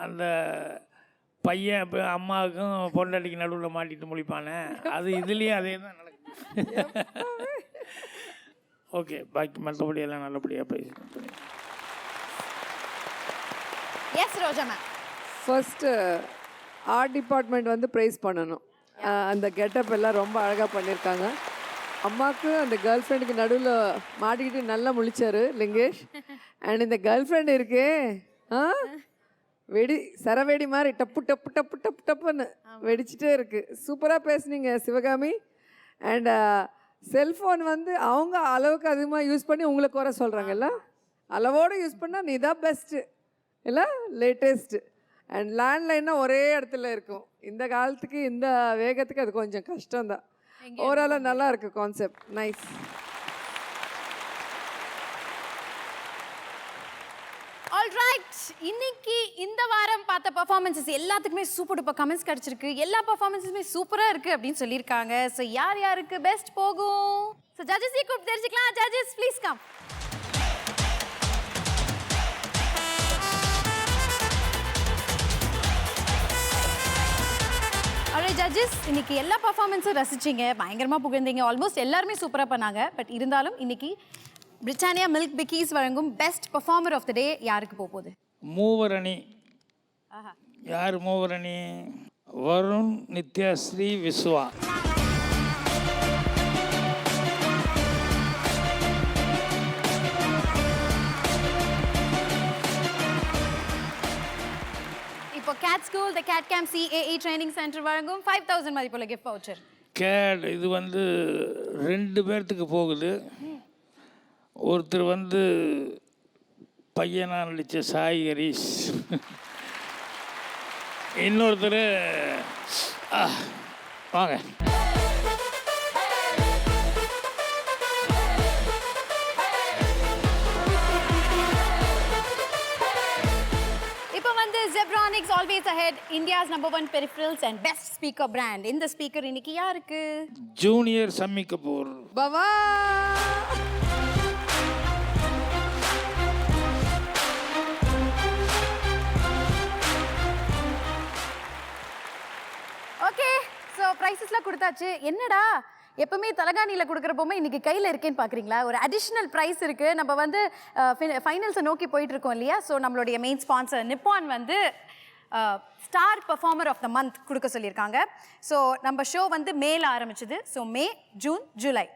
அந்த பையன் இப்போ அம்மாவுக்கும் பொண்டாட்டிக்கு நடுவில் மாட்டிட்டு முழிப்பானே, அது இதுலேயும் அதே தான் நடக்குது. ஓகே, பாக்கி மற்றபடி எல்லாம் நல்லபடியாக பேசுகிறேன். எஸ் ரோஜா மேம். ஃபர்ஸ்ட்டு ஆர்ட் டிபார்ட்மெண்ட் வந்து ப்ரைஸ் பண்ணணும். அந்த கெட்டப் எல்லாம் ரொம்ப அழகாக பண்ணியிருக்காங்க. அம்மாவுக்கு அந்த கேர்ள் ஃப்ரெண்டுக்கு நடுவில் மாட்டிக்கிட்டு நல்லா முழிச்சாரு லிங்கேஷ். அண்ட் இந்த கேர்ள் ஃப்ரெண்ட் இருக்கே, வெடி சரவெடி மாதிரி டப்பு டப்பு டப்பு டப்பு டப்புன்னு வெடிச்சிட்டே இருக்கு. சூப்பராக பேசுனீங்க சிவகாமி. அண்ட் செல்ஃபோன் வந்து அவங்க அளவுக்கு அதிகமாக யூஸ் பண்ணி உங்களை குறை சொல்கிறாங்கல்ல, அளவோடு யூஸ் பண்ணால் நீ தான் பெஸ்ட்டு இல்லை, லேட்டஸ்ட்டு. அண்ட் லேண்ட்லைன்னா ஒரே இடத்துல இருக்கும். இந்த காலத்துக்கு இந்த வேகத்துக்கு அது கொஞ்சம் கஷ்டம்தான். ஓவராலாக நல்லா இருக்கு கான்செப்ட், நைஸ். ஆல்ரைட், இன்னைக்கு இந்த வாரம் பார்த்த பர்ஃபார்மன்ஸஸ் எல்லாத்துக்குமே சூப்பர் டூப்பர் கமெண்ட்ஸ் கிடைச்சிருக்கு. எல்லா பர்ஃபார்மன்ஸுமே சூப்பராக இருக்குது அப்படின்னு சொல்லியிருக்காங்க. ஸோ யார் யாருக்கு பெஸ்ட் போகும்? ஸோ ஜட்ஜஸ் கூப்பிட்டு தெரிஞ்சுக்கலாம். Judges please come. Alright judges, இன்னைக்கு எல்லா பர்ஃபார்மன்ஸும் ரசிச்சிங்க, பயங்கரமாக புகழ்ந்தீங்க. ஆல்மோஸ்ட் எல்லாருமே சூப்பராக பண்ணாங்க. பட் இருந்தாலும் இன்னைக்கு பிரிட்டானியா மில்க் பிக்கீஸ் வழங்கும் best performer of the day யாருக்கு போகுது? மூவரணி. யார் மூவரணி? வருண், நித்யாஸ்ரீ, விஸ்வா. இப்போ GATE school the GATE camp CAE training centre வழங்கும் 5000 மதிப்புள்ள கிஃப்ட் வவுச்சர். கேட் இது வந்து 2 பேர்த்துக்கு போகுது. ஒருத்தர் வந்து பையனாக நடித்த சாய் ஹரிஷ், இன்னொருத்தர் வாங்க. இப்போ வந்து Zebronics always ahead, India's #1 peripherals and best speaker brand. இந்த ஸ்பீக்கர் இன்னைக்கு யாருக்கு? ஜூனியர் சம்மி கபூர். பவா ஓகே, ஸோ ப்ரைஸஸ்லாம் கொடுத்தாச்சு. என்னடா எப்பவுமே தலகாணியில் கொடுக்குற பொம்மை இன்னைக்கு கையில் இருக்கேன்னு பார்க்குறீங்களா? ஒரு அடிஷ்னல் ப்ரைஸ் இருக்குது. நம்ம வந்து ஃபைனல்ஸை நோக்கி போயிட்டு இருக்கோம் இல்லையா? ஸோ நம்மளுடைய மெயின் ஸ்பான்சர் நிப்பான் வந்து star performer of the month கொடுக்க சொல்லியிருக்காங்க. ஸோ நம்ம ஷோ வந்து மேல ஆரம்பிச்சது. ஸோ மே, ஜூன், ஜூலை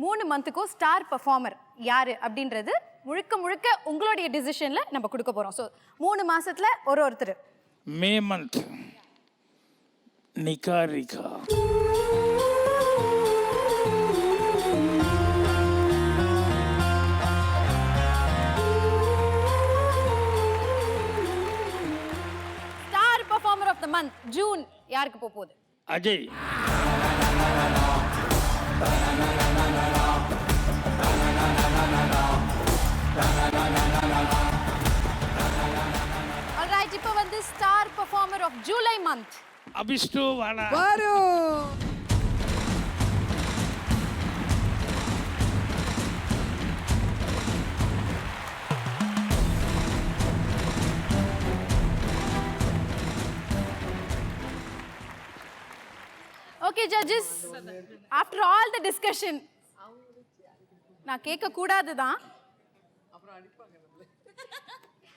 3 மந்த்துக்கும் ஸ்டார் பெர்ஃபார்மர் யார் அப்படின்றது முழுக்க முழுக்க உங்களுடைய டிசிஷனில் நம்ம கொடுக்க போகிறோம். ஸோ 3 மாதத்தில் ஒருத்தர். May month Niharika. Star performer of the month June யாருக்கு போகுது? அஜய். ஆல்ரைட், இப்போ வந்து star performer of July month அபிஷ்டு வாடா. வாரு okay judges, after all the discussion நான் கேட்க கூடாது தான்.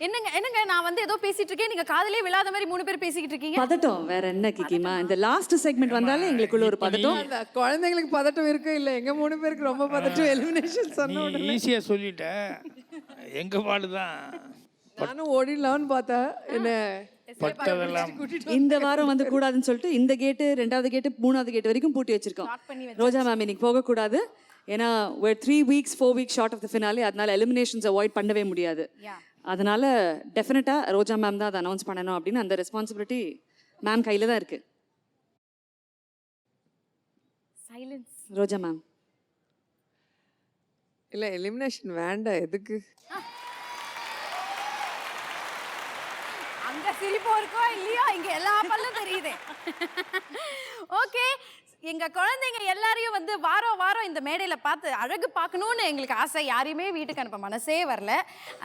என்னங்க நான் வந்து ஏதோ பேசிட்டு இருக்கேன், நீங்க காதலே விழாத மாதிரி 3 பேர் பேசிக்கிட்டு இருக்கீங்க. பதட்டம் வேற என்ன கிக்கிமா? இந்த லாஸ்ட் செக்மெண்ட் வந்தாலே எங்களுக்குள்ள ஒரு பதட்டம். குழந்தைங்களுக்கு பதட்டம் இருக்கு இல்ல? எங்க 3 பேருக்கு ரொம்ப பதட்டம். எலிமினேஷன் சொன்ன நீ உடனே ஈஸியா சொல்லிட்ட. எங்க பாடுதான் நானும் ஓடிடலாம்னு பார்த்தேன். என்ன பட்டதெல்லாம் இந்த வாரம் வந்து கூடாதுன்னு சொல்லிட்டு இந்த கேட்டு 2வது கேட்டு 3வது கேட்டு வரைக்கும் பூட்டி வச்சிருக்கோம். ரோஜா மேம் இன்னைக்கு போகக்கூடாது. ஏன்னா we're 3 weeks 4 weeks short of the finale. அதனால எலிமினேஷன்ஸ் அவாய்ட் பண்ணவே முடியாது. அதனால டெஃபினட்டாக ரோஜா மேம் தான் அதை அனௌன்ஸ் பண்ணணும் அப்படின்னு அந்த ரெஸ்பான்சிபிலிட்டி மேம் கையில் தான் இருக்கு. சைலன்ஸ். ரோஜா மேம். இல்ல எலிமினேஷன் வேண்டாம். எதுக்கு? அங்க சிரிப்போ இருக்கோ இல்லையோ, இங்க எல்லா பல்லும் தெரியுது. ஓகே, எங்க குழந்தைங்க எல்லாரையும் வந்து வாரம் இந்த மேடையில பார்த்து அழகு பார்க்கணும்னு எங்களுக்கு ஆசை. யாரையுமே வீட்டுக்கு அனுப்ப மனசே வரல.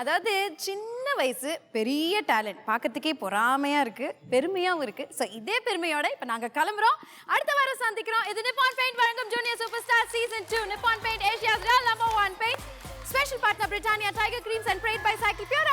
அதாவது சின்ன வயசு பெரிய டேலண்ட், பார்க்கறதுக்கே பொறாமையா இருக்கு, பெருமையாவும் இருக்கு. ஸோ இதே பெருமையோட இப்போ நாங்கள் கிளம்புறோம். அடுத்த வாரம் சந்திக்கிறோம். இது நிப்பான் பெயிண்ட் வழங்கும் junior super star season 2. Nippon paint Asia's #1 paint. Special partner Britannia Tiger creams and brought by Cycle pure